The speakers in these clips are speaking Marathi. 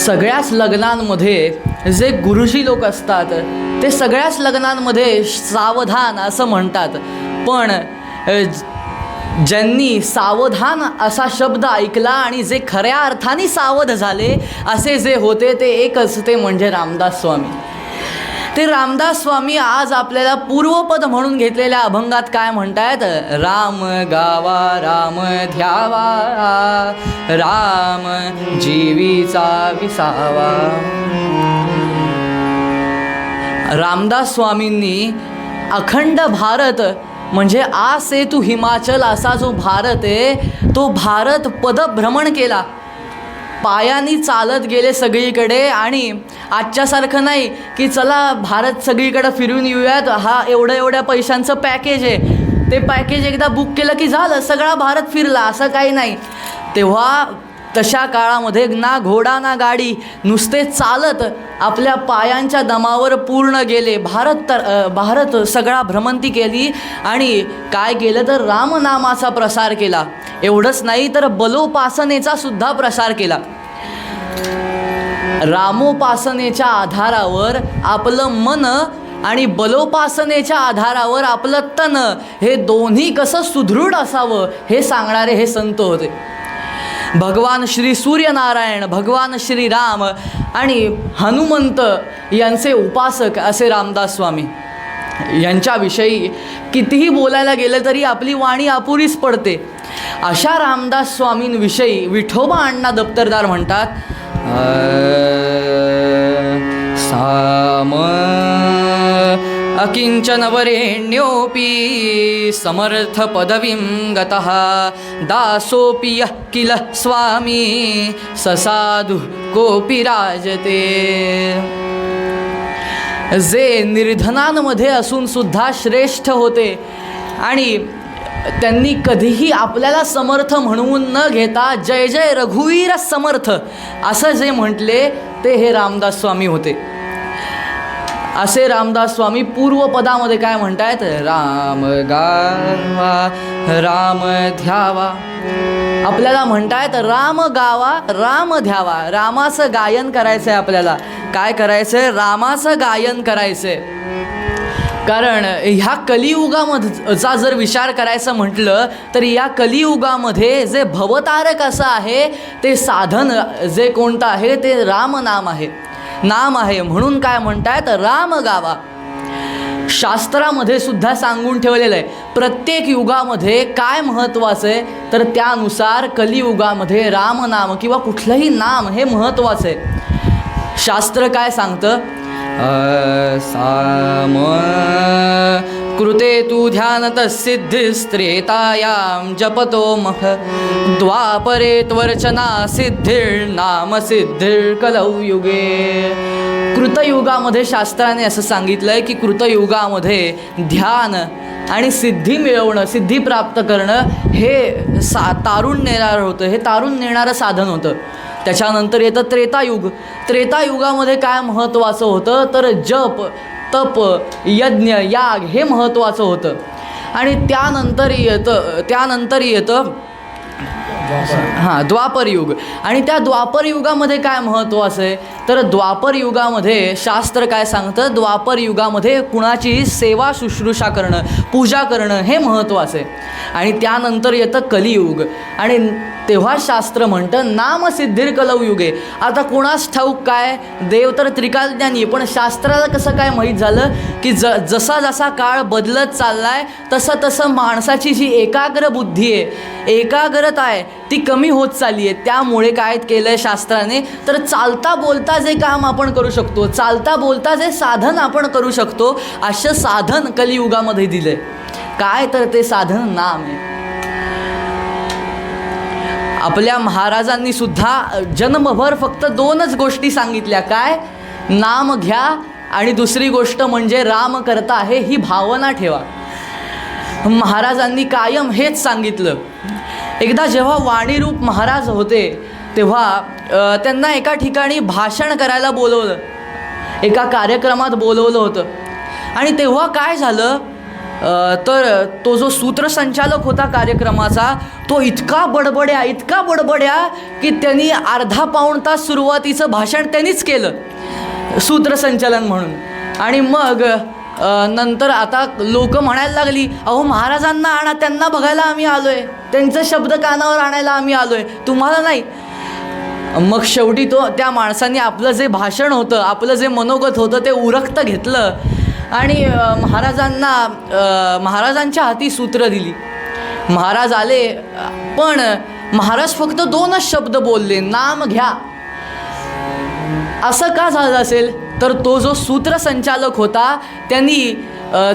सगळ्याच लग्नांमध्ये जे गुरुजी लोक असतात ते सगळ्याच लग्नांमध्ये सावधान असं म्हणतात, पण ज्यांनी सावधान असा शब्द ऐकला आणि जे खऱ्या अर्थाने सावध झाले असे जे होते ते एकच, ते म्हणजे रामदास स्वामी. ते रामदास स्वामी आज आपल्याला पूर्वपद म्हणून घेतलेल्या अभंगात काय म्हणतायत? राम गावा राम ध्यावा, राम जीवीचा विसावा. रामदास स्वामींनी अखंड भारत म्हणजे आ से तू हिमाचल असा जो भारत आहे तो भारत पदभ्रमण केला. पायानी चालत गेले सगळीकडे. आणि आजच्यासारखं नाही की चला भारत सगळीकडे फिरून येऊयात, हा एवढ्या पैशांचं पॅकेज आहे, ते पॅकेज एकदा बुक केलं की झालं सगळा भारत फिरला, असं काही नाही. तेव्हा तशा काळामध्ये ना घोडा ना गाडी, नुसते चालत आपल्या पायांच्या दमावर पूर्ण गेले. भारत सगळा भ्रमंती केली आणि काय केलं तर रामनामाचा प्रसार केला. एवढंच नाही तर बलोपासनेचा सुद्धा प्रसार केला. रामोपासनेच्या आधारावर आपलं मन आणि बलोपासनेच्या आधारावर आपलं तन हे दोन्ही कसं सुदृढ असावं हे सांगणारे हे संत होते. भगवान श्री सूर्यनारायण, भगवान श्री राम आणि हनुमंत यांचे उपासक असे रामदास स्वामी. यांच्याविषयी कितीही बोलायला गेलं तरी आपली वाणी अपुरीच पडते. अशा रामदास स्वामींविषयी विठोबा अण्णा दप्तरदार म्हणतात, साम अकिंचन वरेण्योपि समर्थ पदवीं गतः दासोपि यः किल स्वामी ससाधु कोपि राजते. जे निर्धनांमध्ये असून सुद्धा श्रेष्ठ होते आणि त्यांनी कधीही आपल्याला समर्थ म्हणून न घेता जय जय रघुवीर समर्थ असं जे म्हटले ते हे रामदास स्वामी होते. असे रामदास स्वामी पूर्वपदामध्ये काय म्हणतायत? राम गावा राम ध्यावा. आपल्याला म्हणतायत राम गावा राम ध्यावा. रामाचं गायन करायचं आहे आपल्याला. काय करायचं आहे? रामाचं गायन करायचं आहे. कारण ह्या कलियुगामधचा जर विचार करायचं म्हटलं तर या कलियुगामध्ये जे भवतारक असं आहे ते साधन जे कोणतं आहे ते रामनाम आहे, नाम आहे. म्हणून काय म्हणतायत? राम गावा. शास्त्रामध्ये सुद्धा सांगून ठेवलेलं आहे प्रत्येक युगामध्ये काय महत्त्वाचं आहे, तर त्यानुसार कलियुगामध्ये रामनाम किंवा कुठलंही नाम हे महत्त्वाचं आहे. शास्त्र काय सांगतं? साम कृते तु ध्यानतसिद्धिस्त्रेतायां जपतो मह द्वापरे त्वर्चना सिद्धिर्नाम सिद्धिर्कलौ युगे. कृतयुगामध्ये शास्त्राने असं सांगितलं आहे की कृतयुगामध्ये ध्यान आणि सिद्धी मिळवणं, सिद्धी प्राप्त करणं हे तारून नेणारं होतं, हे तारून नेणारं साधन होतं. त्याच्यानंतर येतं त्रेतायुग. त्रेतायुगामध्ये काय महत्त्वाचं होतं तर जप, तप, यज्ञ, याग हे महत्त्वाचं होतं. आणि त्यानंतर येतं द्वापरयुग. आणि त्या द्वापरयुगामध्ये काय महत्त्वाचं आहे तर द्वापरयुगामध्ये शास्त्र काय सांगतं? द्वापरयुगामध्ये कुणाची सेवा शुश्रूषा करणं, पूजा करणं हे महत्त्वाचं आहे. आणि त्यानंतर येतं कलियुग. आणि तेव्हा शास्त्र म्हणतं नामसिद्धिर कलौ युगे. आता कोणास ठाऊक काय, देव तर त्रिकालज्ञानी, पण शास्त्राला कसं काय माहीत झालं की जसा जसा काळ बदलत चालला आहे तसं तसं माणसाची जी एकाग्र बुद्धी आहे, एकाग्रता आहे ती कमी होत चालली आहे. त्यामुळे काय केलं आहे शास्त्राने तर चालता बोलता जे काम आपण करू शकतो, चालता बोलता जे साधन आपण करू शकतो असं साधन कलियुगामध्ये दिलं आहे. काय तर ते साधन नाम आहे. आपल्या महाराजांनी सुद्धा जन्मभर फक्त 2च गोष्टी सांगितल्या. काय? नाम घ्या आणि दुसरी गोष्ट म्हणजे राम करता आहे ही भावना ठेवा. महाराजांनी कायम हेच सांगितलं. एकदा जेव्हा वाणीरूप महाराज होते तेव्हा त्यांना एका ठिकाणी भाषण करायला बोलवलं, एका कार्यक्रमात बोलवलं होतं. आणि तेव्हा काय झालं तर तो जो सूत्रसंचालक होता कार्यक्रमाचा, तो इतका बडबड्या की त्यांनी अर्धा पाऊण तास सुरुवातीचं भाषण त्यांनीच केलं सूत्रसंचालन म्हणून. आणि मग नंतर आता लोक म्हणायला लागली, अहो महाराजांना आणा, त्यांना बघायला आम्ही आलो आहे, त्यांचं शब्द कानावर आणायला आम्ही आलो आहे, तुम्हाला नाही. मग शेवटी त्या माणसांनी आपलं जे भाषण होतं, आपलं जे मनोगत होतं ते उरकतं घेतलं आणि महाराजांच्या हाती सूत्र दिली. महाराज आले, पण महाराज फक्त 2च शब्द बोलले, नाम घ्या. असं का झालं असेल? तर तो जो सूत्रसंचालक होता त्यांनी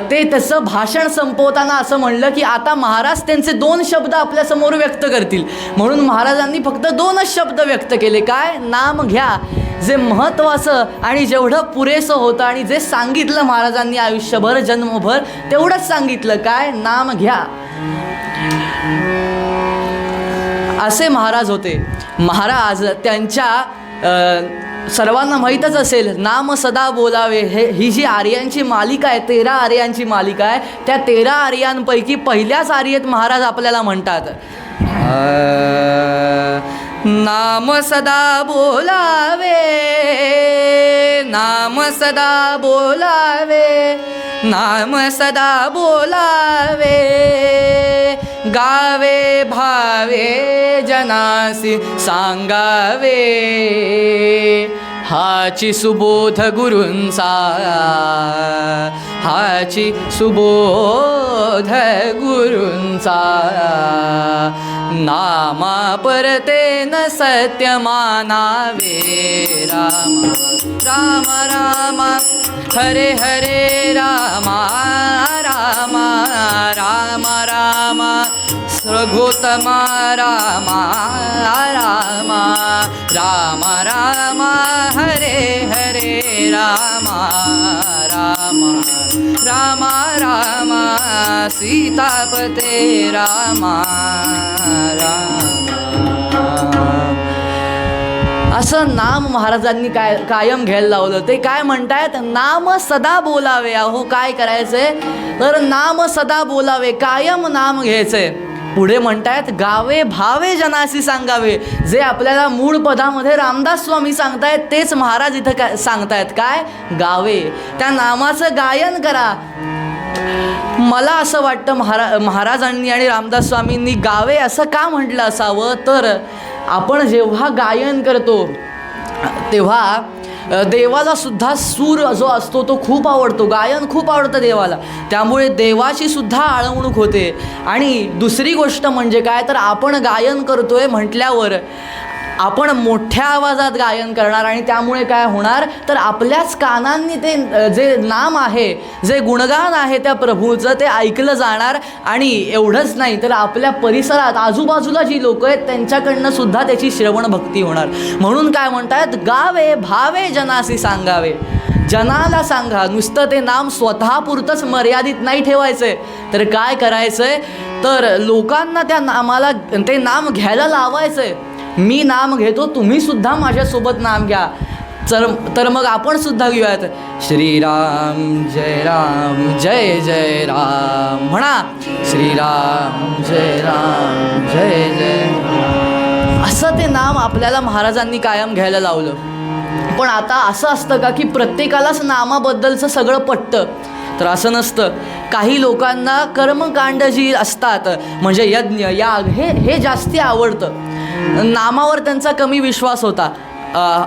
त्याचं भाषण संपवताना असं म्हणलं की आता महाराज त्यांचे 2 शब्द आपल्यासमोर व्यक्त करतील, म्हणून महाराजांनी फक्त 2च शब्द व्यक्त केले. काय? नाम घ्या. जे महत्त्वाचं आणि जेवढं पुरेसं होतं आणि जे सांगितलं महाराजांनी आयुष्यभर जन्मभर तेवढंच सांगितलं. काय? नाम घ्या. असे महाराज होते. महाराज त्यांच्या सर्वांना माहीतच असेल, नाम सदा बोलावे. ही जी आर्यांची मालिका आहे, 13 आर्यांची मालिका आहे, त्या 13 आर्यांपैकी पहिल्याच आर्येत महाराज आपल्याला म्हणतात, नाम सदा बोलावे, नाम सदा बोलावे, नाम सदा बोलावे, गावे भावे जनासी सांगावे, हाची सुबोध गुरूंचा, हाची सुबोध गुरूंचा, नामा परते न सत्य मानावे. राम राम राम हरे हरे राम राम राम राम रघुतम राम राम राम राम हरे हरे राम राम राम राम सीतापते राम राम. असं नाम महाराजांनी कायम घ्यायला लावलं. ते काय म्हणतायत? नाम सदा बोलावे. अहो काय करायचंय? तर नाम सदा बोलावे, कायम नाम घ्यायचंय. पुढे म्हणतायत, गावे भावे जनासी सांगावे. जे आपल्याला मूळ पदामध्ये रामदास स्वामी सांगतायत तेच महाराज इथं सांगतायत. काय? गावे. त्या नामाचं गायन करा. मला असं वाटतं महाराजांनी आणि रामदास स्वामींनी गावे असं का म्हटलं असावं? तर आपण जेव्हा गायन करतो तेव्हा देवाला सुद्धा सूर जो असतो तो खूप आवडतो, गायन खूप आवडतं देवाला. त्यामुळे देवाची सुद्धा आळवणूक होते. आणि दुसरी गोष्ट म्हणजे काय, तर आपण गायन करतोय म्हटल्यावर आपण मोठ्या आवाजात गायन करणार आणि त्यामुळे काय होणार, तर आपल्याच कानांनी ते जे नाम आहे, जे गुणगान आहे त्या प्रभूचं, ते ऐकलं जाणार. आणि एवढंच नाही तर आपल्या परिसरात आजूबाजूला जी लोक आहेत त्यांच्याकडनं सुद्धा त्याची श्रवण भक्ती होणार. म्हणून काय म्हणतात, गावे भावे जनासी सांगावे. जनाला सांगा. नुसतं ते नाम स्वतःपुरतंच मर्यादित नाही ठेवायचंय, तर काय करायचंय, तर लोकांना त्या नामाला ते नाम घ्यायला लावायचंय. मी नाम घेतो, तुम्ही सुद्धा माझ्यासोबत नाम घ्या. तर मग आपण सुद्धा घेऊयात, श्रीराम जय जय राम म्हणा. श्रीराम जय जय. असं ते नाम आपल्याला महाराजांनी कायम घ्यायला लावलं. पण आता असं असतं का की प्रत्येकालाच नामाबद्दलचं सगळं पटतं? तर असं नसतं. काही लोकांना कर्मकांड जी असतात, म्हणजे यज्ञ याग, हे जास्ती आवडतं. नामावर त्यांचा कमी विश्वास होता.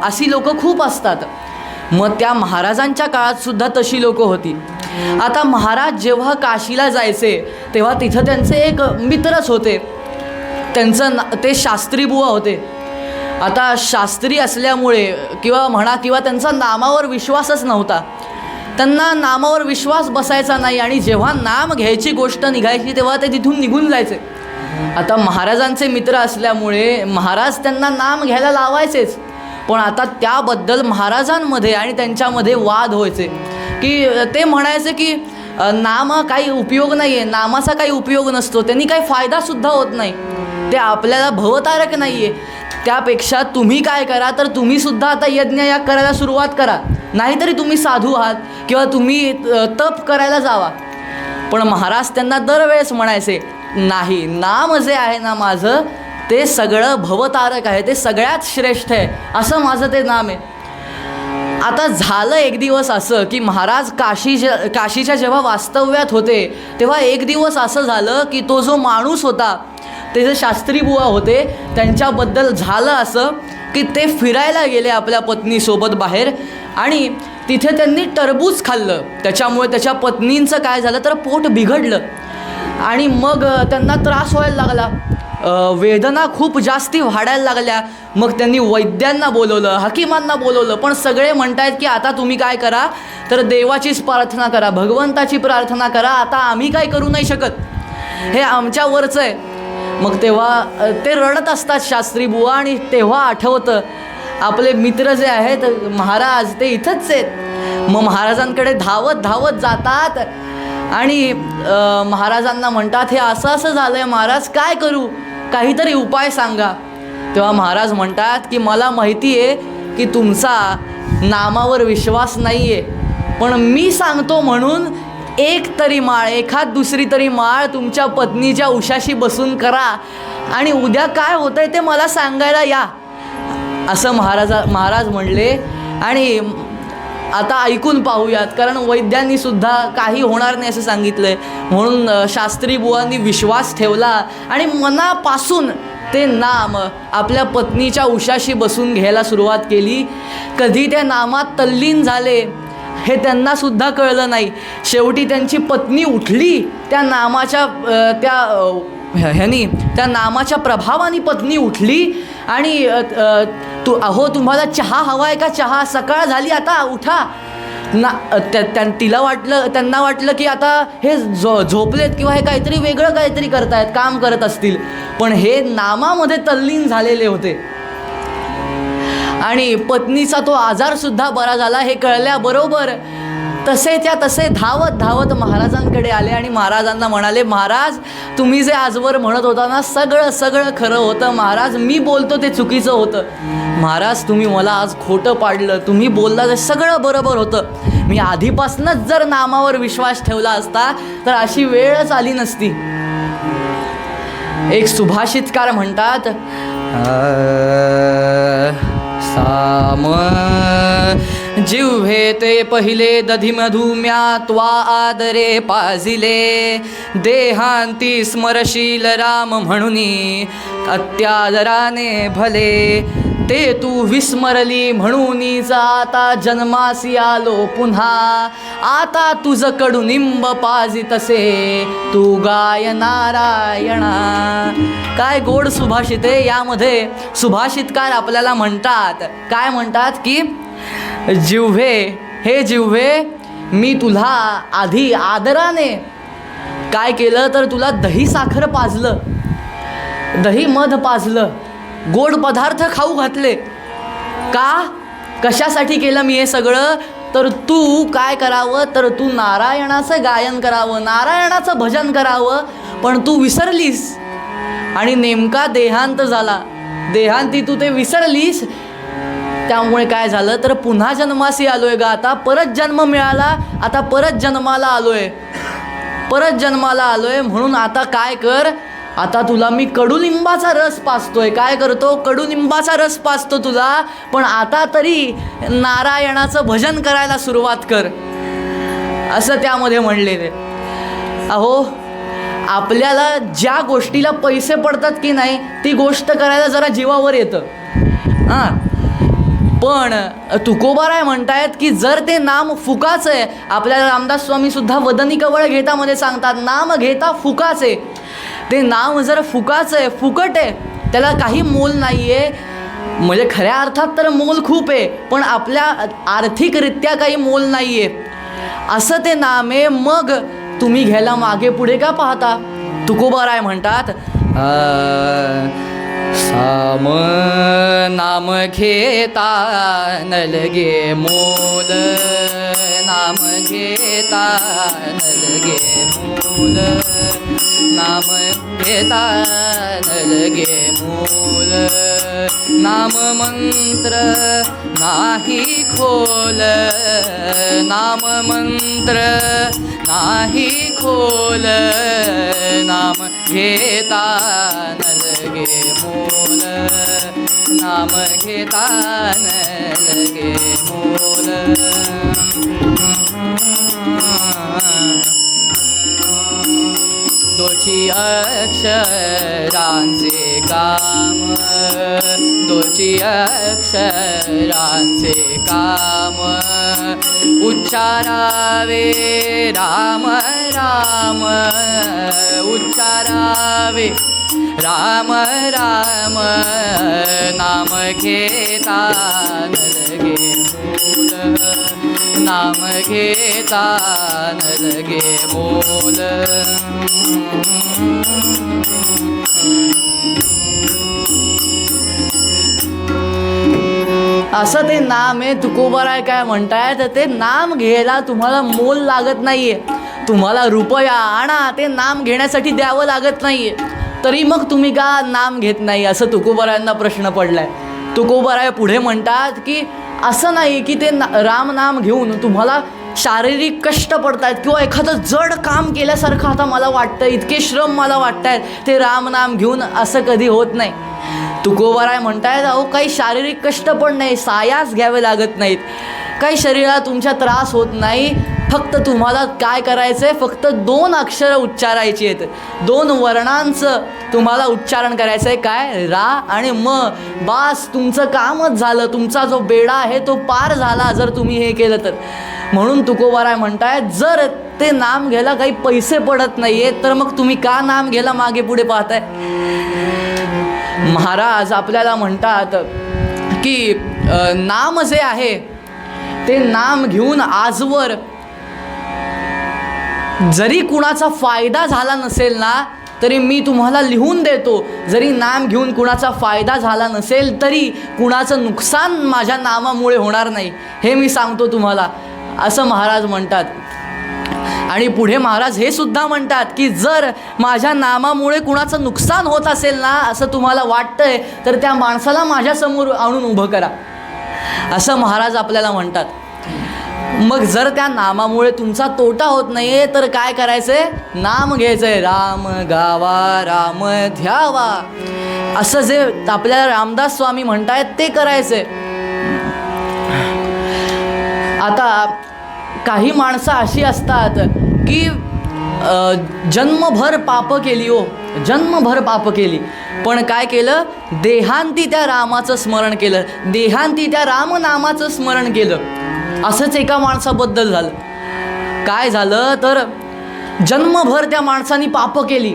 अशी लोक खूप असतात. मग त्या महाराजांच्या काळात सुद्धा तशी लोक होती. आता महाराज जेव्हा काशीला जायचे तेव्हा तिथं त्यांचे एक मित्रच होते. ते शास्त्री बुवा होते. आता शास्त्री असल्यामुळे किंवा त्यांचा नामावर विश्वासच नव्हता. त्यांना नामावर विश्वास बसायचा नाही आणि जेव्हा नाम घ्यायची गोष्ट निघायची तेव्हा ते तिथून निघून जायचे. आता महाराजांचे मित्र असल्यामुळे महाराज त्यांना नाम घ्यायला लावायचेच. पण आता त्याबद्दल महाराजांमध्ये आणि त्यांच्यामध्ये वाद व्हायचे की ते म्हणायचे की नाम काही उपयोग नाही आहे, नामाचा काही उपयोग नसतो, त्यांनी काही फायदासुद्धा होत नाही, ते आपल्याला भवतारक नाही आहे. त्यापेक्षा तुम्ही काय करा, तर तुम्हीसुद्धा आता यज्ञ याग करायला सुरुवात करा, नाहीतरी तुम्ही साधू आहात किंवा तुम्ही तप करायला जावा. पण महाराज त्यांना दरवेळेस म्हणायचे, नाही, नाम जे आहे ना माझं ते सगळं भवतारक आहे, ते सगळ्यात श्रेष्ठ आहे, असं माझं ते नाम आहे. आता झालं एक दिवस असं की महाराज काशीच्या जेव्हा वास्तव्यात होते तेव्हा एक दिवस असं झालं की तो जो माणूस होता, ते जे शास्त्री बुवा होते, त्यांच्याबद्दल झालं असं की ते फिरायला गेले आपल्या पत्नीसोबत बाहेर आणि तिथे त्यांनी टरबूज खाल्लं. त्याच्यामुळे त्याच्या पत्नींचं काय झालं तर पोट बिघडलं आणि मग त्यांना त्रास व्हायला लागला, वेदना खूप जास्ती वाढायला लागल्या. मग त्यांनी वैद्यांना बोलवलं, हकीमांना बोलवलं, पण सगळे म्हणतायत की आता तुम्ही काय करा तर देवाचीच प्रार्थना करा, भगवंताची प्रार्थना करा, आता आम्ही काय करू नाही शकत, हे आमच्यावरचं आहे. मग तेव्हा ते रडत असतात शास्त्री बुवा आणि तेव्हा आठवतं आपले मित्र जे आहेत महाराज ते इथंच आहेत. मग महाराजांकडे धावत धावत जातात आणि महाराजांना म्हणतात, हे असं असं झालं आहे महाराज, काय करू, काहीतरी उपाय सांगा. तेव्हा महाराज म्हणतात की मला माहिती आहे की तुमचा नामावर विश्वास नाही आहे, पण मी सांगतो म्हणून एखाद दुसरी तरी माळ तुमच्या पत्नीच्या उशाशी बसून करा आणि उद्या काय होतं आहे ते मला सांगायला या, असं महाराज म्हणले. आणि आता ऐकून पाहूयात, कारण वैद्यांनी सुद्धा काही होणार नाही असं सांगितलं आहे. म्हणून शास्त्री बुवांनी विश्वास ठेवला आणि मनापासून ते नाम आपल्या पत्नीच्या उशाशी बसून घ्यायला सुरुवात केली. कधी त्या नामात तल्लीन झाले हे त्यांनासुद्धा कळलं नाही. शेवटी त्यांची पत्नी उठली त्या नामाच्या त्या नामाच्या प्रभावाने पत्नी उठली आणि तुम्हाला चहा हवा आहे का, चहा, सकाळ झाली, आता उठा ना. त्यांना वाटलं की आता हे झोपलेत किंवा हे काहीतरी वेगळं काहीतरी करतायत, काम करत असतील, पण हे नामामध्ये तल्लीन झालेले होते. आणि पत्नीचा तो आजारसुद्धा बरा झाला हे कळल्याबरोबर तसे धावत धावत महाराजांकडे आले आणि महाराजांना म्हणाले, महाराज तुम्ही जे आजवर म्हणत होता ना सगळं खरं होतं महाराज, मी बोलतो ते चुकीचं होतं. महाराज तुम्ही मला आज खोटं पाडलं, तुम्ही बोलला ते सगळं बरोबर होतं. मी आधीपासूनच जर नामावर विश्वास ठेवला असता तर अशी वेळच आली नसती. एक सुभाषितकार म्हणतात, साम जिव्हे ते पहिले दधी मधुम्या त्वा आदरे पाजिले, देहांती स्मरशील राम म्हणुनी अत्यादराने भले, ते तू विस्मरली म्हणूनीचा आता जन्मासी आलो पुन्हा, आता तुझ कडुनिंब पाजी तसे तू गाय नारायणा. काय गोड सुभाषित आहे. यामध्ये सुभाषितकार आपल्याला म्हणतात, काय म्हणतात की हे जिव्हे मी तुला आधी आदराने काय केलं तर तुला दही साखर पाजलं, दही मध पाजलं, गोड पदार्थ खाऊ घातले. कशासाठी केलं मी हे सगळं तर तू काय करावं तर तू नारायणाचं गायन करावं, नारायणाचं भजन करावं, पण तू विसरलीस आणि नेमका देहांत झाला. देहांती तू ते विसरलीस, त्यामुळे काय झालं तर पुन्हा जन्मासी आलोय गा, आता परत जन्म मिळाला, आता परत जन्माला आलोय. म्हणून आता काय कर, आता तुला मी कडुलिंबाचा रस पाजतोय. काय करतो, कडुलिंबाचा रस पाजतो तुला, पण आता तरी नारायणाचं भजन करायला सुरुवात कर, असं त्यामध्ये म्हणलेले. अहो, आपल्याला ज्या गोष्टीला पैसे पडतात की नाही ती गोष्ट करायला जरा जीवावर येतं. पण तुकोबाराय म्हणतायत की जर ते नाम फुकाच आहे, आपल्याला रामदास स्वामी सुद्धा वदनी कवळ घेतामध्ये सांगतात, नाम घेता फुकाचे. ते नाम जर फुकाचं आहे, फुकट आहे, त्याला काही मोल नाही आहे, म्हणजे खऱ्या अर्थात तर मोल खूप आहे, पण आपल्या आर्थिकरित्या काही मोल नाही आहे, असं ते नाम आहे. मग तुम्ही घ्यायला मागे पुढे का पाहता. तुकोबाराय म्हणतात, साम नाम घेता न लगे मोल, नाम घेता न लगे मोल, नाम घेता न लगे मोल, नाम मंत्र नाही खोल, नाम मंत्र नाही खोल, नाम घेता न लगे मोल, नाम घेता न लगे मोल. दोची अक्षरांचे काम, दोची अक्षरांचे काम, उच्चारावे राम राम, उच्चारावे राम राम, नाम घेता न लगे मोल, नाम घेता न लगे मोल. असं ते नाम आहे. तुकोबाराय काय म्हणतायत, ते नाम घ्यायला तुम्हाला मोल लागत नाहीये, तुम्हाला रुपया आणा ते नाम घेण्यासाठी द्यावं लागत नाहीये, तरी मग तुम्ही का नाम घेत नाही, असं तुकोबारायांना प्रश्न पडलाय. तुकोबाराय पुढे म्हणतात की असं नाही की ते राम नाम घेऊन तुम्हाला शारीरिक कष्ट पडतायत किंवा एखादं जड काम केल्यासारखं आता मला वाटतं, इतके श्रम मला वाटत आहेत, ते राम नाम घेऊन असं कधी होत नाही. तुकोबाराय म्हणतायत अहो काही शारीरिक कष्ट पण नाही, सायास घ्यावे लागत नाहीत, काही शरीराला तुमच्या त्रास होत नाही. फक्त तुम्हाला काय करायचं आहे, फक्त 2 अक्षरं उच्चारायची आहेत, 2 वर्णांचं तुम्हाला उच्चारण करायचं आहे. काय, रा आणि म. बास, तुमचं कामच झालं, तुमचा जो बेडा आहे तो पार झाला जर तुम्ही हे केलं तर. म्हणून तुकोबाराय म्हणतायत जर ते नाम घ्यायला काही पैसे पडत नाही आहेत तर मग तुम्ही का नाम घ्यायला मागे पुढे पाहताय. महाराज आपल्याला म्हणतात की नाम जे आहे ते नाम घेऊन आजवर जरी कुणाचा फायदा झाला नसेल ना तरी मी तुम्हाला लिहून देतो, जरी नाम घेऊन कुणाचा फायदा झाला नसेल तरी कुणाचं नुकसान माझ्या नामामुळे होणार नाही, हे मी सांगतो तुम्हाला, असं महाराज म्हणतात. आणि पुढे महाराज हे सुद्धा म्हणतात की जर माझ्या नामामुळे कुणाचं नुकसान होत असेल ना असं तुम्हाला वाटतंय तर त्या माणसाला माझ्यासमोर आणून उभं करा, असं महाराज आपल्याला म्हणतात. मग जर त्या नामामुळे तुमचा तोटा होत नाही आहे तर काय करायचं आहे, नाम घ्यायचं आहे, राम गावा राम ध्यावा, असं जे आपल्याला रामदास स्वामी म्हणतायत ते करायचं आहे. आता काही माणसं अशी असतात की जन्मभर पाप केली हो, जन्मभर पाप केली, पण काय केलं, देहांती त्या रामाचं स्मरण केलं, देहांती त्या रामनामाचं स्मरण केलं. असंच एका माणसाबद्दल झालं. काय झालं तर जन्मभर त्या माणसाने पाप केली,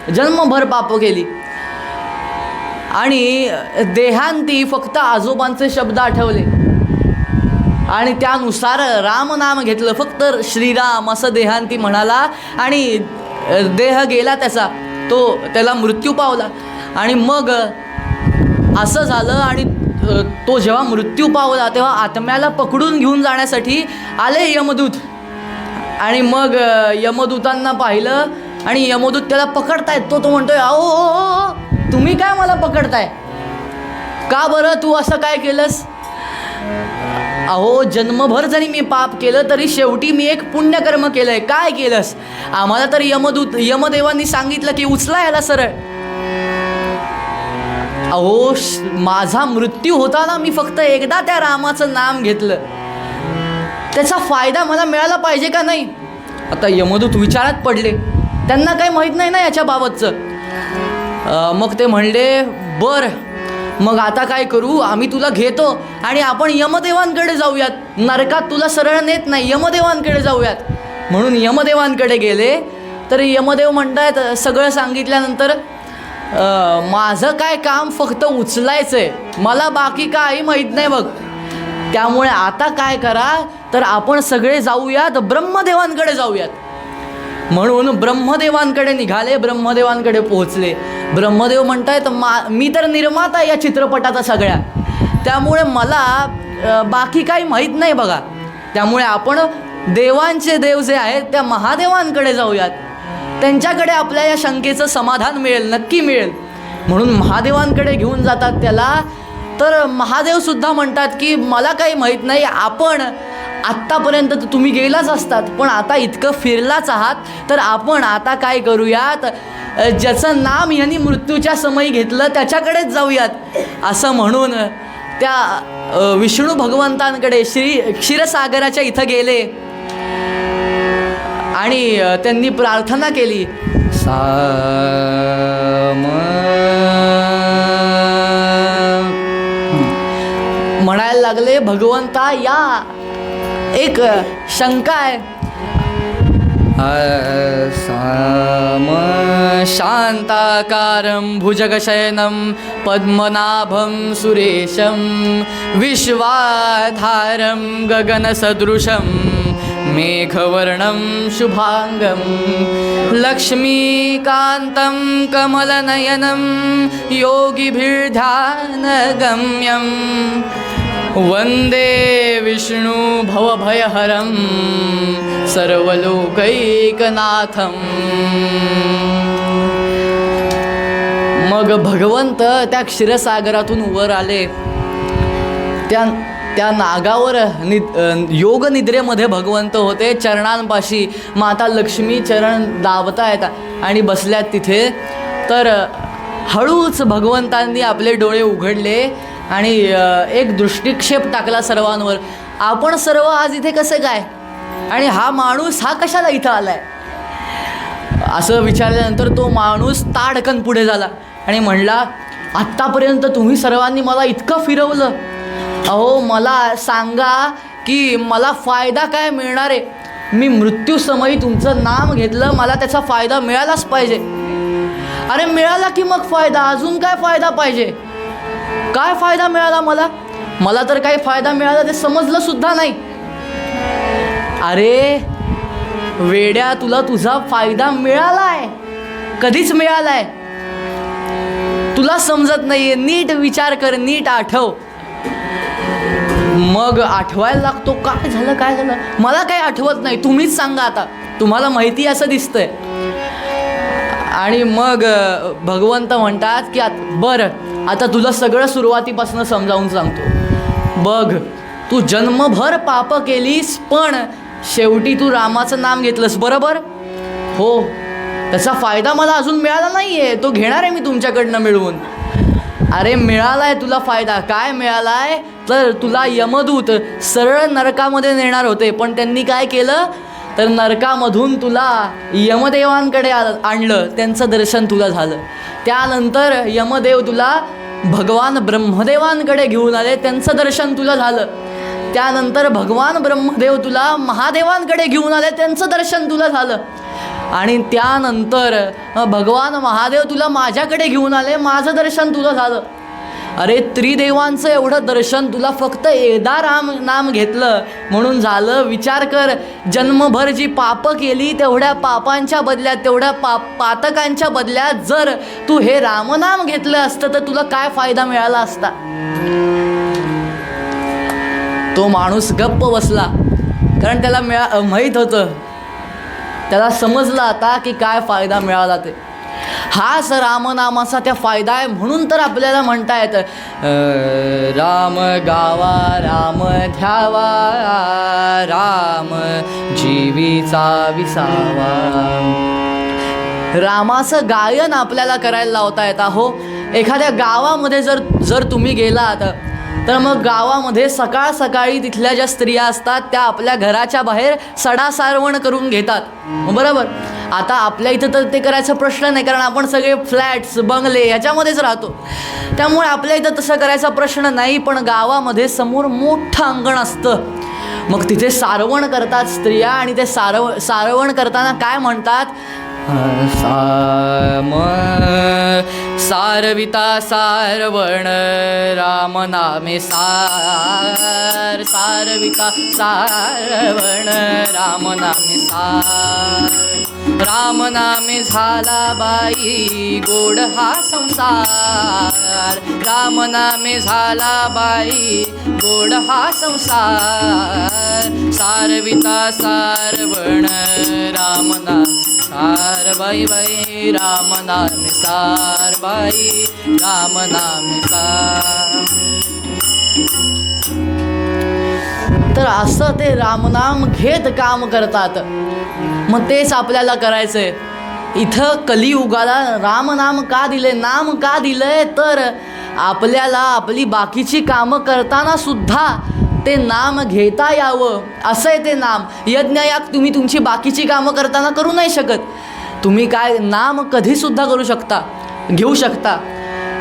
जन्मभर पाप केली आणि देहांती फक्त आजोबांचे शब्द आठवले आणि त्यानुसार रामनाम घेतलं, फक्त श्रीराम असं देहांती म्हणाला आणि देह गेला त्याचा, त्याला मृत्यू पावला. आणि मग असं झालं आणि तो जेव्हा मृत्यू पावला तेव्हा आत्म्याला पकडून घेऊन जाण्यासाठी आले यमदूत आणि मग यमदूतांना पाहिलं आणि यमदूत त्याला पकडतायत. तो म्हणतोय अहो तुम्ही काय मला पकडताय, का बरं तू असं काय केलंस. अहो जन्मभर जरी मी पाप केलं तरी शेवटी मी एक पुण्यकर्म केलंय. काय केलंस, आम्हाला तर यमदेवांनी सांगितलं की उचला याला सरळ. अहो माझा मृत्यू होताना मी फक्त एकदा त्या रामाचं नाम घेतलं, त्याचा फायदा मला मिळाला पाहिजे का नाही. आता यमदूत विचारात पडले, त्यांना काही माहीत नाही ना याच्या बाबतचं. मग ते म्हणले बर मग आता काय करू, आम्ही तुला घेतो आणि आपण यमदेवांकडे जाऊयात, नरकात तुला सरळ नेत नाही, यमदेवांकडे जाऊयात. म्हणून यमदेवांकडे गेले तर यमदेव म्हणतायत सगळं सांगितल्यानंतर माझं काय काम फक्त उचलायचं आहे, मला बाकी काही माहीत नाही बघ. त्यामुळे आता काय करा तर आपण सगळे जाऊयात ब्रह्मदेवांकडे जाऊयात. म्हणून ब्रह्मदेवांकडे निघाले, ब्रह्मदेवांकडे पोहोचले. ब्रह्मदेव म्हणतायत मी तर निर्माता या चित्रपटाचा सगळ्या, त्यामुळे मला बाकी काही माहीत नाही बघा. त्यामुळे आपण देवांचे देव जे आहेत त्या महादेवांकडे जाऊयात, त्यांच्याकडे आपल्या या शंकेचं समाधान मिळेल, नक्की मिळेल. म्हणून महादेवांकडे घेऊन जातात त्याला तर महादेवसुद्धा म्हणतात की मला काही माहीत नाही, आपण आत्तापर्यंत तर तुम्ही गेलाच असतात, पण आता इतकं फिरलाच आहात, तर आपण आता काय करूयात, ज्याचं नाम यांनी मृत्यूच्या समयी घेतलं त्याच्याकडेच जाऊयात. असं म्हणून त्या विष्णू भगवंतांकडे क्षीरसागराच्या इथं गेले आणि त्यांनी प्रार्थना केली. म्हणायला लागले, भगवंता या एक शंका आहे. साम शांताकारं भुजगशयनं पद्मनाभं सुरेशं विश्वाधारं गगनसदृशं मेघवर्णं शुभांगं लक्ष्मीकान्तं कमलनयनं योगिभिर्ध्यानगम्यं वंदे विष्णु भवभयहरं सर्वलोकैकनाथं. मग भगवंत त्या क्षीरसागरातून वर आले. त्या नागावर योग निद्रेमध्ये भगवंत होते. चरणांपाशी माता लक्ष्मी चरण दाबतायत आणि बसल्यात तिथे. तर हळूच भगवंतांनी आपले डोळे उघडले आणि एक दृष्टिक्षेप टाकला सर्वांवर. आपण सर्व आज इथे कसे काय, आणि हा माणूस हा कशाला इथं आलाय, असं विचारल्यानंतर तो माणूस ताडकन पुढे झाला आणि म्हणला, आत्तापर्यंत तुम्ही सर्वांनी मला इतकं फिरवलं, अहो मला सांगा की मला फायदा काय मिळणार आहे. मी मृत्यूसमयी तुमचं नाम घेतलं, मला त्याचा फायदा मिळालाच पाहिजे. अरे मिळाला की मग फायदा, अजून काय फायदा पाहिजे. काय फायदा मिळाला मला तर काही फायदा मिळाला ते समजलं सुद्धा नाही. अरे वेड्या, तुला तुझा फायदा मिळालाय, कधीच मिळालाय, तुला समजत नाहीये. नीट विचार कर, नीट आठव. मग आठवायला लागतो, काय झालं, मला काही आठवत नाही, तुम्हीच सांगा आता, तुम्हाला माहिती असं दिसतंय. आणि मग भगवंत म्हणतात की बरं, आता तुला सगळं सुरुवातीपासून समजावून सांगतो. बघ, तू जन्मभर पाप केलीस, पण शेवटी तू रामाचं नाम घेतलंस, बरोबर हो. त्याचा फायदा मला अजून मिळाला नाही आहे, तो घेणार आहे मी तुमच्याकडनं मिळवून. अरे मिळालाय तुला फायदा. काय मिळालाय, तर तुला यमदूत सरळ नरकामध्ये नेणार होते, पण त्यांनी काय केलं, तर नरकामधून तुला यमदेवांकडे आणलं, त्यांचं दर्शन तुला झालं. त्यानंतर यमदेव तुला भगवान ब्रह्मदेवांकडे घेऊन आले, त्यांचं दर्शन तुला झालं. त्यानंतर भगवान ब्रह्मदेव तुला महादेवांकडे घेऊन आले, त्यांचं दर्शन तुला झालं. आणि त्यानंतर भगवान महादेव तुला माझ्याकडे घेऊन आले, माझं दर्शन तुला झालं. अरे त्रिदेवांचं एवढं दर्शन तुला फक्त एकदा राम नाम घेतलं म्हणून झालं. विचार कर, जन्मभर जी पापं केली तेवढ्या पापांच्या बदल्यात, तेवढ्या पातकांच्या बदल्यात जर तू हे रामनाम घेतलं असतं तर तुला काय फायदा मिळाला असता. तो माणूस गप्प बसला, कारण त्याला माहीत होतं, त्याला समजलं आता की काय फायदा मिळाला ते. हाच रामनामाचा त्या फायदा आहे. म्हणून तर आपल्याला म्हणता येतं, राम गावा राम ध्यावा, राम जीवीचा विसावा. रामाचं गायन आपल्याला करायला लावता येतं. हो, एखाद्या गावामध्ये जर तुम्ही गेलात तर मग गावामध्ये सकाळ सकाळी तिथल्या ज्या स्त्रिया असतात त्या आपल्या घराच्या बाहेर सडा सारवण करून घेतात, बरोबर. आता आपल्या इथं तर ते करायचा प्रश्न नाही, कारण आपण सगळे फ्लॅट्स बंगले ह्याच्यामध्येच राहतो, त्यामुळे आपल्या इथं तसं करायचा प्रश्न नाही. पण गावामध्ये समोर मोठं अंगण असतं, मग तिथे सारवण करतात स्त्रिया. आणि ते सारवण करताना काय म्हणतात, सारविता सारवण राम नामे सार, सारविता सारवण राम नामे सार. राम नामे झाला बाई गोड हा संसार, राम नामे झाला बाई गोड हा संसार. सारविता सारवण राम नामे सार. सार बाई बाई राम नाम सार बाई राम नाम सार. तर असं ते रामनाम घेत काम करतात. मग तेच आपल्याला करायचंय. इथं कलियुगाला रामनाम का दिले, नाम का दिलंय, तर आपल्याला आपली बाकीची कामं करताना सुद्धा ते नाम घेता यावं असं आहे ते नाम. यज्ञयाग तुम्ही तुमची बाकीची कामं करताना करू नाही शकत. तुम्ही काय नाम कधीसुद्धा करू शकता, घेऊ शकता.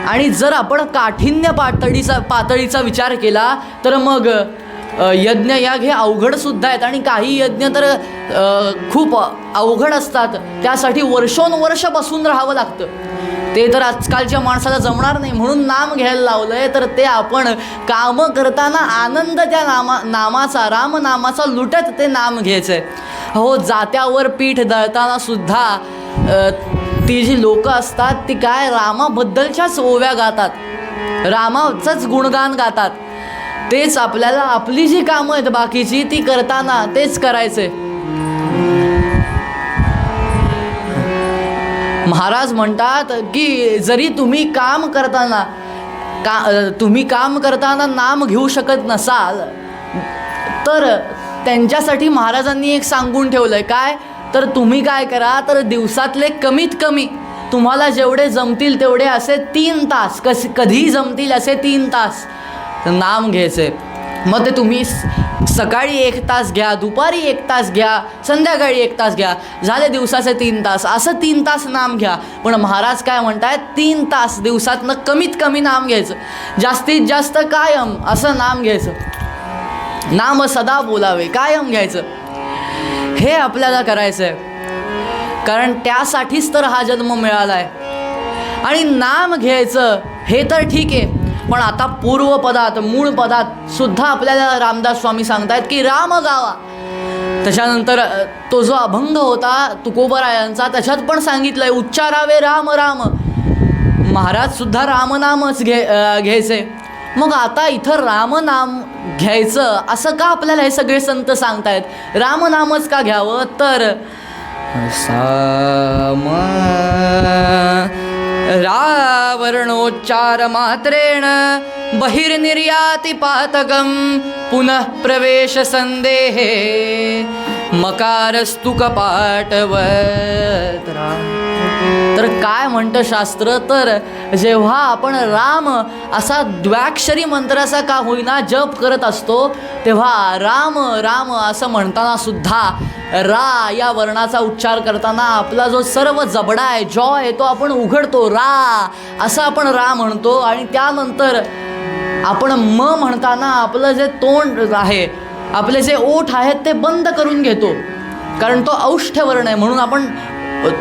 आणि जर आपण काठिण्य पातळीचा विचार केला तर मग यज्ञयाग हे अवघडसुद्धा आहेत. आणि काही यज्ञ तर खूप अवघड असतात. त्यासाठी वर्षोनवर्ष बसून राहावं लागतं. ते तर आजकालच्या माणसाला जमणार नाही. म्हणून नाम घ्यायला लावलं आहे. तर ते आपण कामं करताना आनंद त्या नामाचा, रामनामाचा लुटत ते नाम घ्यायचं आहे. हो, जात्यावर पीठ दळताना सुद्धा ती जी लोकं असतात ती काय रामाबद्दलच्याच ओव्या गातात, रामाचंच गुणगान गातात. तेच आपल्याला आपली जी कामं आहेत बाकीची ती करताना तेच करायचे. महाराज म्हणतात की जरी तुम्ही काम करताना नाम घेऊ शकत नसाल तर त्यांच्यासाठी महाराजांनी एक सांगून ठेवलंय. काय तर तुम्ही काय करा, तर दिवसातले कमीत कमी तुम्हाला जेवढे जमतील तेवढे असे 3 तास, कधी जमतील असे 3 तास नाम घ्यायचे. मग ते तुम्ही सकाळी 1 तास घ्या, दुपारी 1 तास घ्या, संध्याकाळी 1 तास घ्या, झाले दिवसाचे 3 तास. असं 3 तास नाम घ्या. पण महाराज काय म्हणतायत, 3 तास दिवसातनं कमीत कमी नाम घ्यायचं, जास्तीत जास्त कायम असं नाम घ्यायचं. नाम सदा बोलावे, कायम घ्यायचं. हे आपल्याला करायचं आहे. कारण त्यासाठीच तर हा जन्म मिळाला आहे. आणि नाम घ्यायचं हे तर ठीक आहे, पण आता पूर्वपदात, मूळ पदात सुद्धा आपल्याला रामदास स्वामी सांगतायत की राम गावा. त्याच्यानंतर तो जो अभंग होता तुकोबरायांचा त्याच्यात पण सांगितलंय उच्चारावे राम राम. महाराज सुद्धा रामनामच घ्यायचे. मग आता इथं रामनाम घ्यायचं असं का आपल्याला हे सगळे संत सांगतायत, रामनामच का घ्यावं, तर साम रावर्णोच्चार मात्रेण बहिर्निर्याति पातकं पुनः प्रवेश संदेहे मकारस्तु कपाटवत. तर काय म्हणतं शास्त्र, तर जेव्हा आपण राम असा द्व्याक्षरी मंत्राचा का होईना जप करत असतो तेव्हा राम राम असं म्हणताना सुद्धा रा या वर्णाचा उच्चार करताना आपला जो सर्व जबडा आहे, जॉ आहे, तो आपण उघडतो. रा असं आपण रा म्हणतो. आणि त्यानंतर आपण म म्हणताना आपलं जे तोंड आहे, आपले जे ओठ आहेत ते बंद करून घेतो. कारण तो औष्ठ्य वर्ण आहे म्हणून आपण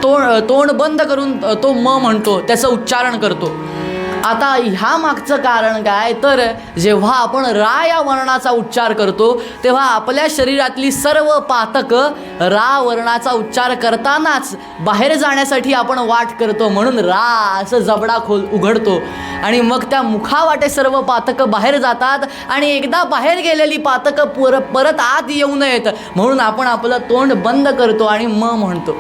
तोंड बंद करून तो म म्हणतो, त्याचं उच्चारण करतो. आता ह्या मागचं कारण काय, तर जेव्हा आपण रा या वर्णाचा उच्चार करतो तेव्हा आपल्या शरीरातली सर्व पातकं रा वर्णाचा उच्चार करतानाच बाहेर जाण्यासाठी आपण वाट करतो. म्हणून रा असं जबडा उघडतो आणि मग त्या मुखावाटे सर्व पातकं बाहेर जातात. आणि एकदा बाहेर गेलेली पातकं परत आत येऊ नयेत म्हणून आपण आपलं तोंड बंद करतो आणि म म्हणतो.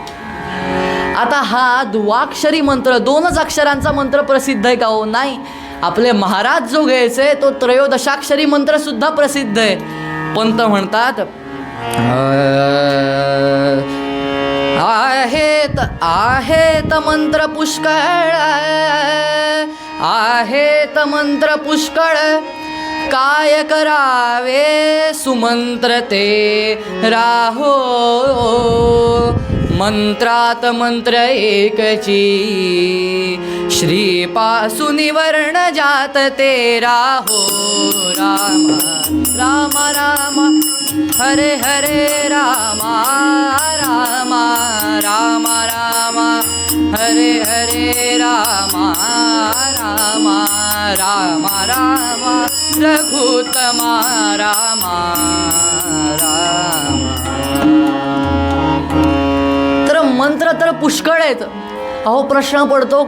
आता हा द्वाक्षरी मंत्र, 2च अक्षरांचा मंत्र प्रसिद्ध आहे का हो? नाही. आपले महाराज जो घ्यायचे तो 13 मंत्र सुद्धा प्रसिद्ध आहे. पंत म्हणतात आहेत मंत्र पुष्कळ, आहेत मंत्र पुष्कळ, काय करावे सुमंत्र ते राहो. मंत्रात मंत्र एकची, श्रीपासुनी वर्ण जात ते राहो. राम राम राम हरे हरे राम राम राम राम हरे हरे राम राम राम राम रघुतमा राम राम. मंत्र तर पुष्कळ आहेत. अहो प्रश्न पडतो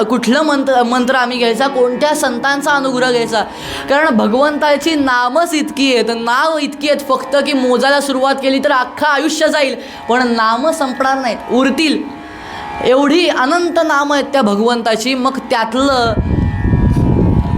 कुठलं मंत्र आम्ही घ्यायचा, कोणत्या संतांचा अनुग्रह घ्यायचा. कारण भगवंताची नामच इतकी आहेत, नाव इतकी आहेत फक्त की मोजायला सुरुवात केली तर अख्खं आयुष्य जाईल पण नामं संपणार नाहीत, उरतील. एवढी अनंत नामं आहेत त्या भगवंताची. मग त्यातलं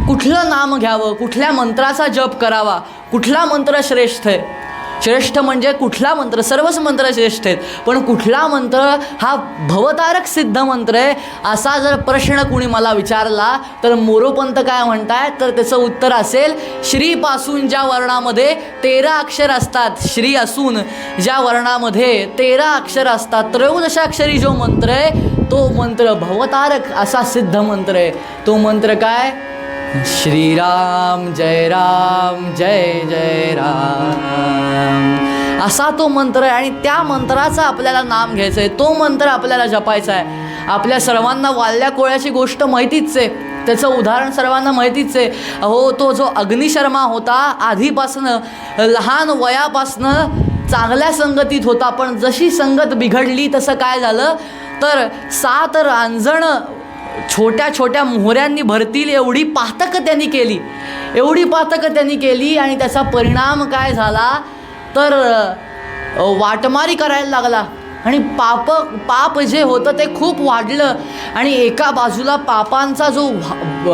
कुठलं नाम घ्यावं, कुठल्या मंत्राचा जप करावा, कुठला मंत्र श्रेष्ठ आहे. श्रेष्ठ म्हणजे कुठला मंत्र, सर्वच मंत्र श्रेष्ठ आहेत, पण कुठला मंत्र हा भवतारक सिद्ध मंत्र आहे असा जर प्रश्न कुणी मला विचारला तर मोरोपंत काय म्हणतायत, तर त्याचं उत्तर असेल श्रीपासून ज्या वर्णामध्ये 13 अक्षर असतात, श्री असून ज्या वर्णामध्ये 13 अक्षर असतात, 13 अक्षरी जो मंत्र आहे तो मंत्र भवतारक असा सिद्ध मंत्र आहे. तो मंत्र काय, श्रीराम जय जय राम असा तो मंत्र आहे. आणि त्या मंत्राचं आपल्याला नाम घ्यायचं आहे, तो मंत्र आपल्याला जपायचा आहे. आपल्या सर्वांना वाल्या कोळ्याची गोष्ट माहितीच आहे, त्याचं उदाहरण सर्वांना माहितीच आहे. अहो तो जो अग्निशर्मा होता आधीपासनं लहान वयापासनं चांगल्या संगतीत होता, पण जशी संगत बिघडली तसं काय झालं तर 7 रांजणं छोट्या छोट्या मोहऱ्यांनी भरतील एवढी पातकं त्यांनी केली, एवढी पातकं त्यांनी केली. आणि त्याचा परिणाम काय झाला तर वाटमारी करायला लागला आणि पाप जे होतं ते खूप वाढलं आणि एका बाजूला पापांचा जो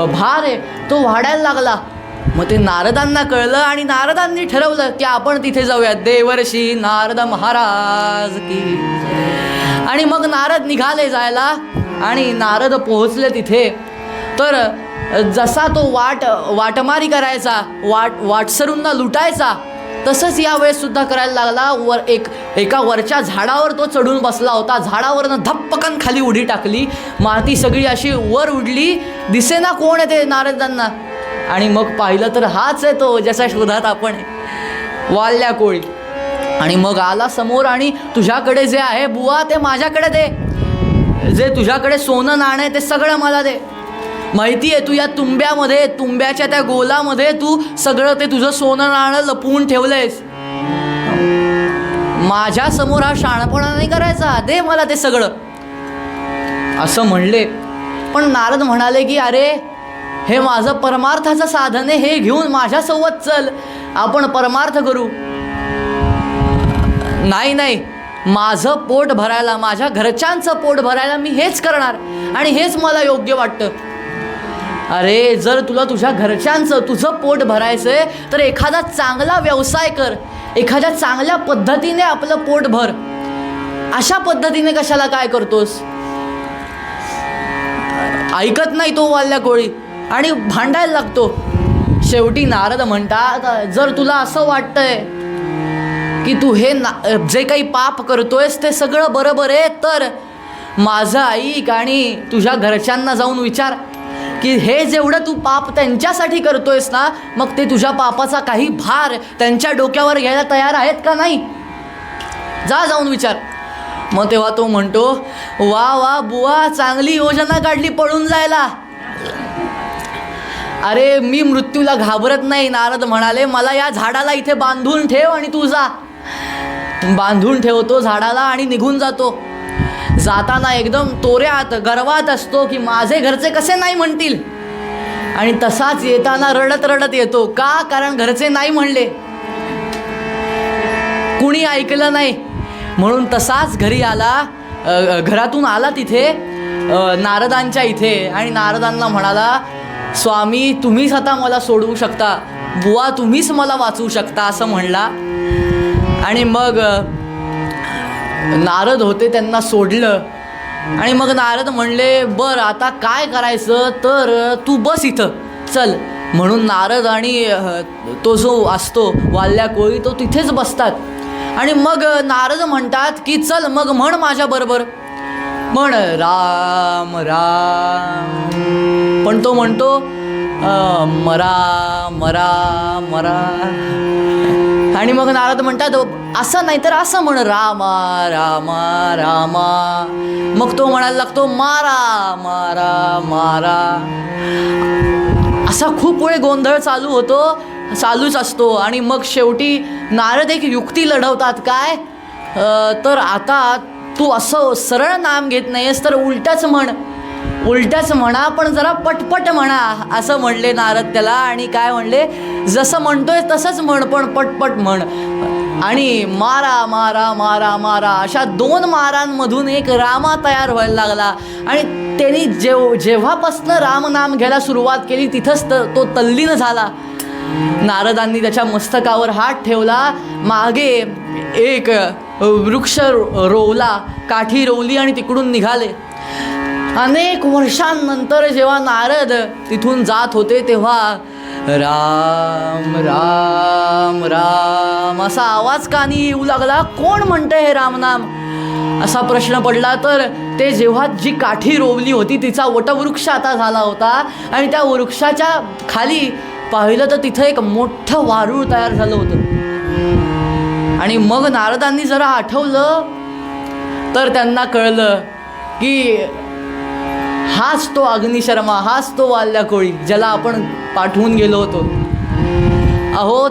भार आहे तो वाढायला लागला. मग ते नारदांना कळलं आणि नारदांनी ठरवलं की आपण तिथे जाऊया, देवर्षी नारद महाराज की. आणि मग नारद निघाले जायला आणि नारद पोहोचले तिथे. तर जसा तो वाटमारी करायचा, वाटसरूंना लुटायचा, तसंच यावेळेससुद्धा करायला लागला. एका वरच्या झाडावर तो चढून बसला होता, झाडावरनं धप्पकन खाली उडी टाकली, माती सगळी अशी वर उडली, दिसेना कोण आहे ते नारदांना. आणि मग पाहिलं तर हाच आहे तो ज्याच्या शोधात आपण आहे, वाल्या कोळी. आणि मग आला समोर आणि तुझ्याकडे जे आहे बुवा ते माझ्याकडे दे, जे तुझ्याकडे सोनं नाणं आहे ते सगळं मला दे. माहिती आहे तू या तुंब्यामध्ये, तुंब्याच्या त्या गोलामध्ये तू सगळं ते तुझं सोनं नाणं लपवून ठेवलंयस. माझ्यासमोर हा शहाणपणा नाही करायचा, दे मला ते सगळं असं म्हणले. पण नारद म्हणाले की अरे हे माझं परमार्थाचं साधन आहे, हे घेऊन माझ्यासोबत चल, आपण परमार्थ करू. नाही, माझं पोट भरायला, माझ्या घरच्यांचं पोट भरायला मी हेच करणार आणि हेच मला योग्य वाटतं. अरे जर तुला तुझ्या घरच्यांचं तुझं पोट भरायचं आहे तर एखादा चांगला व्यवसाय कर, एखाद्या चांगल्या पद्धतीने आपलं पोट भर. अशा पद्धतीने कशाला काय करतोस. ऐकत नाही तो वाल्या कोळी आणि भांडायला लागतो. शेवटी नारद म्हणतात जर तुला असं वाटतंय की तू हे जे काही पाप करतोयस ते सगळं बरोबर आहे तर माझं ऐक आणि तुझ्या घरच्यांना जाऊन विचार की हे जेवढं तू पाप त्यांच्यासाठी करतोयस ना, मग ते तुझ्या पापाचा काही भार त्यांच्या डोक्यावर घ्यायला तयार आहेत का नाही, जा जाऊन विचार. मग तेव्हा तो म्हणतो वा बुवा, चांगली योजना काढली पळून जायला. अरे मी मृत्यूला घाबरत नाही. नारद म्हणाले मला या झाडाला इथे बांधून ठेव आणि तू जा. बांधून ठेवतो झाडाला आणि निघून जातो. जाताना एकदम तोऱ्यात गर्वात असतो की माझे घरचे कसे नाही म्हणतील, आणि तसाच येताना रडत रडत येतो. का, कारण घरचे नाही म्हणले, कुणी ऐकलं नाही. म्हणून तसाच घरी आला, घरातून आला तिथे नारदांच्या इथे आणि नारदांना म्हणाला स्वामी तुम्हीच आता मला सोडवू शकता, बुवा तुम्हीच मला वाचवू शकता असं म्हणला. आणि मग नारद होते त्यांना सोडलं. आणि मग नारद म्हणले बरं आता काय करायचं, तर तू बस इथं चल. म्हणून नारद आणि तो जो असतो वाल्या कोळी तो तिथेच बसतात. आणि मग नारद म्हणतात की चल मग म्हण माझ्याबरोबर, म्हण राम राम. पण तो म्हणतो मरा मरा मरा. आणि मग नारद म्हणतात असं नाही तर असं म्हण रामा रामा रामा. मग तो म्हणायला लागतो मारा मारा मारा. असा खूप वेळ गोंधळ चालूच असतो. आणि मग शेवटी नारद एक युक्ती लढवतात. काय, तर आता तू असं सरळ नाम घेत नाहीस तर उलटच म्हणा, पण जरा पटपट म्हणा असं म्हणले नारद त्याला. आणि काय म्हणले, जसं म्हणतोय तसंच म्हण पण पटपट म्हण. आणि मारा मारा मारा मारा अशा 2 मारांमधून एक रामा तयार व्हायला लागला. आणि त्यांनी जेव्हापासनं रामनाम घ्यायला सुरुवात केली तिथंच तो तल्लीन झाला. नारदांनी त्याच्या मस्तकावर हात ठेवला, मागे एक वृक्ष रोवला, काठी रोवली आणि तिकडून निघाले. अनेक वर्षांनंतर जेव्हा नारद तिथून जात होते तेव्हा राम राम राम असा आवाज कानी येऊ लागला. कोण म्हणतंय हे रामनाम असा प्रश्न पडला. तर ते जेव्हा जी काठी रोवली होती तिचा वटवृक्ष आता झाला होता आणि त्या वृक्षाच्या खाली पाहिलं तर तिथं एक मोठं वारूळ तयार झालं होतं. आणि मग नारदांनी जरा आठवलं तर त्यांना कळलं की हाच तो अग्निशर्मा, हाच तो वाल्याकोळी ज्याला आपण पाठवून गेलो होतो. अहो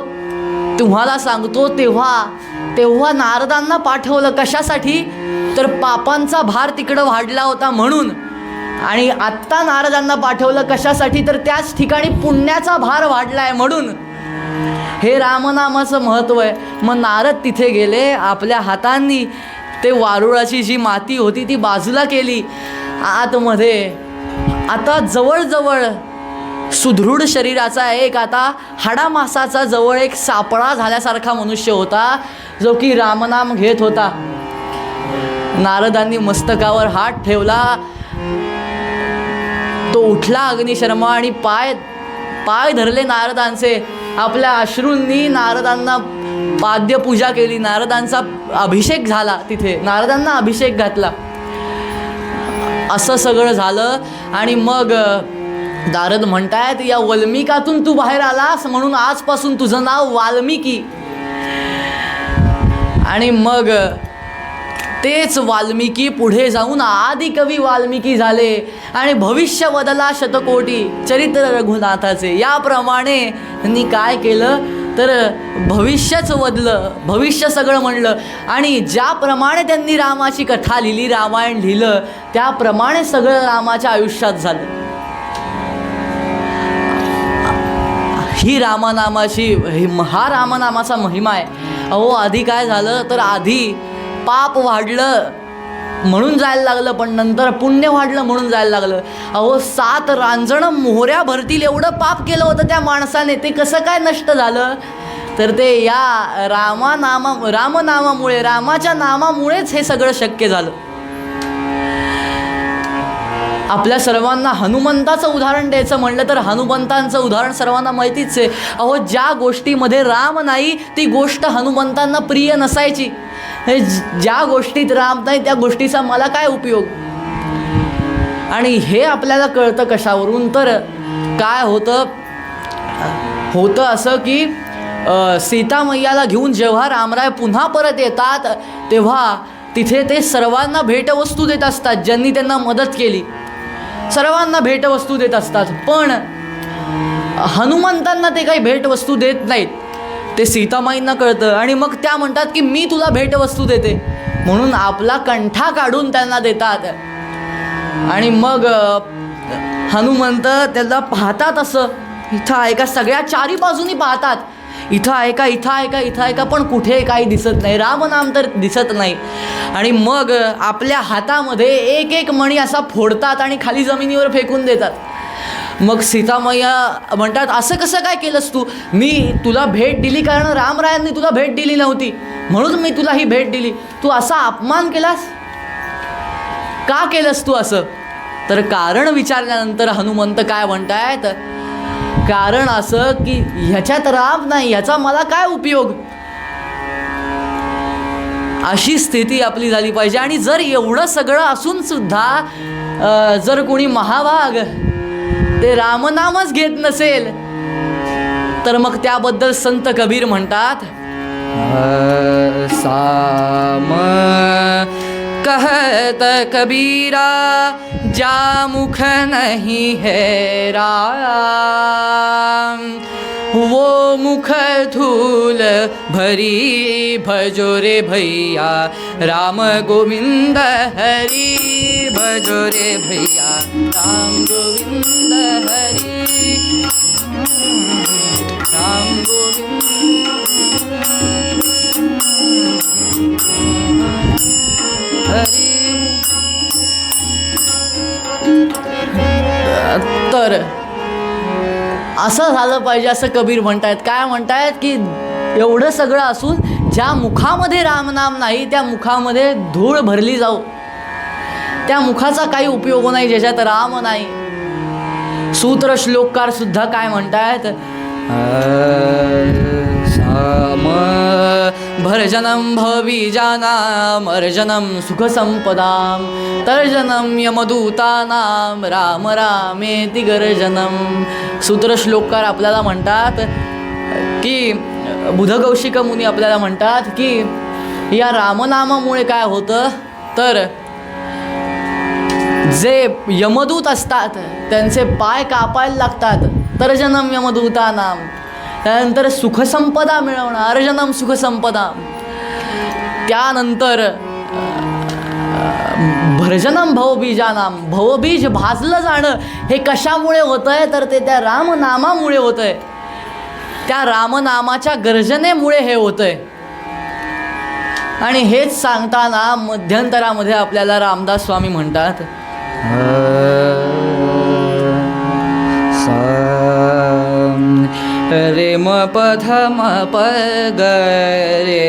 तुम्हाला सांगतो तेव्हा नारदांना पाठवलं कशासाठी, तर पापांचा भार तिकडं वाढला होता म्हणून. आणि आत्ता नारदांना पाठवलं कशासाठी, तर त्याच ठिकाणी पुण्याचा भार वाढला आहे म्हणून. हे रामनामाचं महत्त्व आहे. मग नारद तिथे गेले, आपल्या हातांनी ते वारुळाची जी माती होती ती बाजूला केली. आतमध्ये आता जवळजवळ सुदृढ शरीराचा एक आता हाडामासाचा जवळ एक सापळा झाल्यासारखा मनुष्य होता जो की रामनाम घेत होता. नारदांनी मस्तकावर हात ठेवला, तो उठला अग्निशर्मा आणि पाय धरले नारदांचे. आपल्या अश्रूंनी नारदांना पाद्यपूजा केली, नारदांचा अभिषेक झाला. तिथे नारदांना अभिषेक घातला. असं सगळं झालं. आणि मग नारद म्हणतायत या वाल्मिकातून तू बाहेर आलास म्हणून आजपासून तुझं नाव वाल्मिकी. आणि मग तेच वाल्मिकी पुढे जाऊन आदिकवी वाल्मिकी झाले. आणि भविष्य बदला शतकोटी चरित्र रघुनाथाचे. याप्रमाणे त्यांनी काय केलं तर भविष्यच वदलं, भविष्य सगळं म्हणलं. आणि ज्याप्रमाणे त्यांनी रामाची कथा लिहिली, रामायण लिहिलं, त्याप्रमाणे सगळं रामाच्या आयुष्यात झालं. ही रामनामाची हा रामनामाचा महिमा आहे. अहो आधी काय झालं तर आधी पाप वाढलं म्हणून जायला लागलं, पण नंतर पुण्य वाढलं म्हणून जायला लागलं. अहो 7 रांजणं मोहऱ्या भरतील एवढं पाप केलं होतं त्या माणसाने. ते कसं काय नष्ट झालं तर ते या रामनामामुळे, रामाच्या नामामुळेच हे सगळं शक्य झालं. आपल्या सर्वांना हनुमंताचं उदाहरण द्यायचं म्हणलं तर हनुमंतांचं उदाहरण सर्वांना माहितीच आहे. अहो ज्या गोष्टीमध्ये राम नाही ती गोष्ट हनुमंतांना प्रिय नसायची. ज्या गोष्टीत राम नाही त्या गोष्टीचा मला काय उपयोग. आणि हे आपल्याला कळतं कशावरून तर काय होतं असं की सीता मैयाला घेऊन जेव्हा रामराय पुन्हा परत येतात तेव्हा तिथे ते सर्वांना भेटवस्तू देत असतात. ज्यांनी त्यांना मदत केली सर्वांना भेटवस्तू देत असतात. पण हनुमंतांना ते काही भेटवस्तू देत नाहीत. ते सीतामाईंना कळतं आणि मग त्या म्हणतात की मी तुला भेटवस्तू देते म्हणून आपला कंठा काढून त्यांना देतात. आणि मग हनुमंत त्याला पाहतात, असं इथं आहे का, सगळ्या 4 बाजूनी पाहतात, इथं आहे का, इथं आहे का, इथं आहे का, पण कुठे काही दिसत नाही, रामनाम तर दिसत नाही. आणि मग आपल्या हातामध्ये एक एक मणी असा फोडतात आणि खाली जमिनीवर फेकून देतात. मग सीतामैया म्हणतात असं कसं काय केलंस तू, मी तुला भेट दिली कारण रामरायांनी तुला भेट दिली नव्हती म्हणून मी तुला ही भेट दिली, तू असा अपमान केलास, का केलंस तू असं. तर कारण विचारल्यानंतर हनुमंत काय म्हणतायत, कारण असं की ह्याच्यात राम नाही, ह्याचा मला काय उपयोग. अशी स्थिती आपली झाली पाहिजे. आणि जर एवढं सगळं असून सुद्धा जर कोणी महाभाग ते रामनामच घेत नसेल तर मग त्याबद्दल संत कबीर म्हणतात, साम कहत कबीरा जा मुख नहीं है राम, वो मुख धूल भरी भजो रे भैया राम गोविंद हरि, भजो रे भैया राम गोविंद हरि, राम गोविंद. हरी. तर असं झालं पाहिजे असं कबीर म्हणतायत. काय म्हणतायत की एवढं सगळं असून ज्या मुखामध्ये रामनाम नाही त्या मुखामध्ये धूळ भरली जाऊ, त्या मुखाचा काही उपयोग नाही ज्याच्यात राम नाही. सूत्र श्लोककार सुद्धा काय म्हणतायत, साम भर्जनम भवबीजानाम अर्जनम सुखसंपदाम तर्जनम यमदूतानाम राम रामेति गर्जनम. सूत्र श्लोककार आपल्याला म्हणतात की बुधकौशिक मुनी आपल्याला म्हणतात की या रामनामामुळे काय होतं तर जे यमदूत असतात त्यांचे पाय कापायला लागतात. तर्जनम यमदूतानाम. त्यानंतर सुखसंपदा मिळवणं, अर्जनम सुखसंपदा. त्यानंतर भर्जनम भवबीजानाम. भवबीज भाजलं जाणं हे कशामुळे होतं आहे तर ते त्या रामनामामुळे होतं आहे. त्या रामनामाच्या गर्जनेमुळे हे होतं आहे. आणि हेच सांगताना मध्यंतरामध्ये आपल्याला रामदास स्वामी म्हणतात, रे म प ध म प ग रे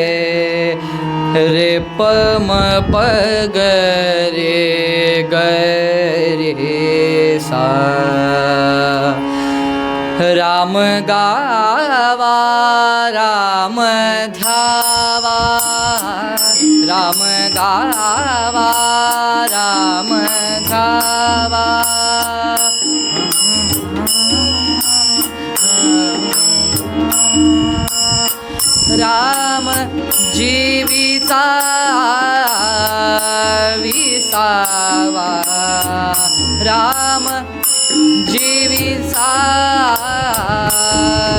रे प म प ग रे ग रे सा. राम गावा राम ध्यावा राम गावा राम ध्यावा. राम जीविचा विसावा राम जीविसा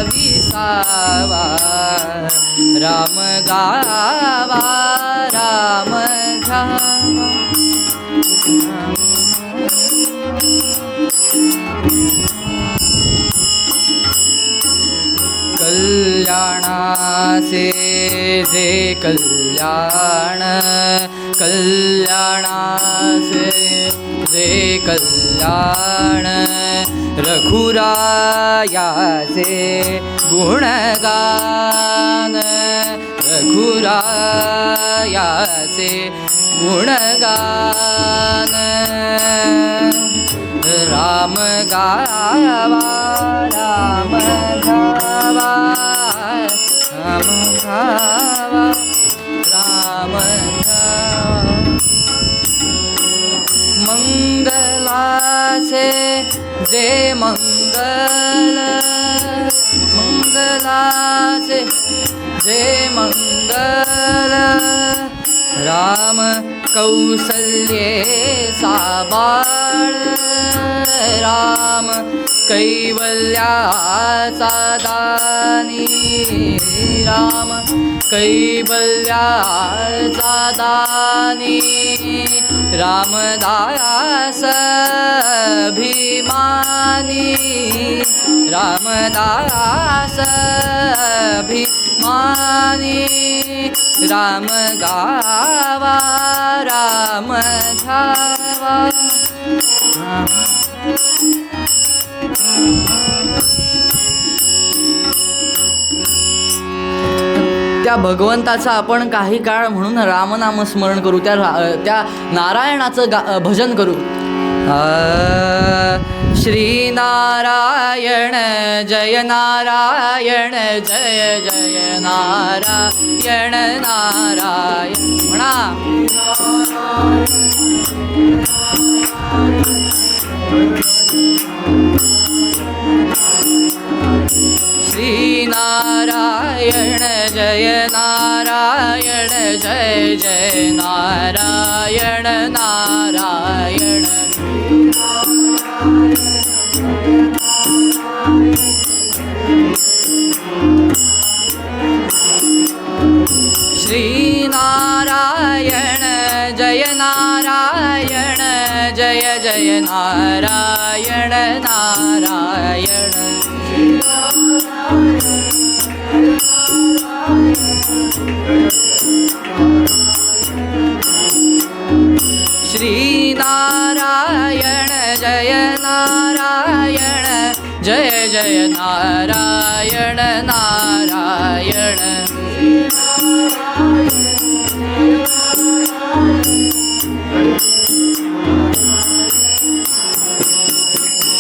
विसावा. राम गावा राम ध्यावा. कल्याणासे जे कल्याण कल्याणासे जे कल्याण रघुरायाचे गुणगान रघुरायाचे गुणगान. राम गावा राम गावा राम गावा राम गावा. मंगलाचे जे मंगल मंगलाचे जे मंगल राम कौसल्ये साबाळ राम कैवल्याचा दानी राम कैवल्याचा दानी. रामदास अभिमानी रामदास अभिमानी. राम गावा राम ध्यावा. त्या भगवंताचं आपण काही काळ म्हणून रामनाम स्मरण करू, त्या नारायणाचं भजन करू. श्री नारायण जय नारायण जय जय नारायण नारायण म्हणा. श्री नारायण जय नारायण जय जय नारायण नारायण. श्री नारायण जय नारायण जय जय नारायण नारायण. जय नारायण नारायण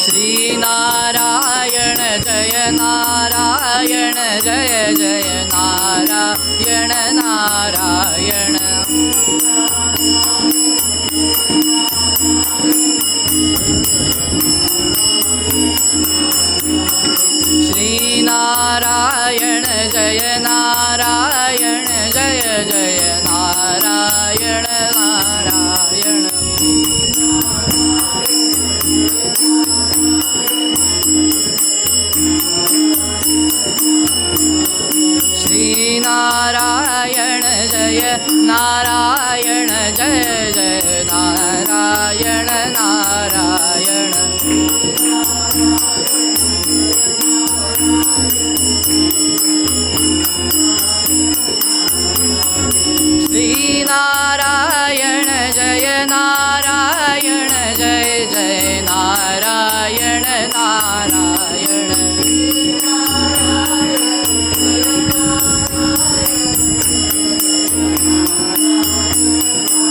श्री नारायण जय नारायण जय जय नारायण नारायण श्री नारायण जय नारायण जय जय नारायण नारायण श्री नारायण जय नारायण जय जय नारायण नारायण श्री नारायण जय नारायण जय जय नारायण नारायण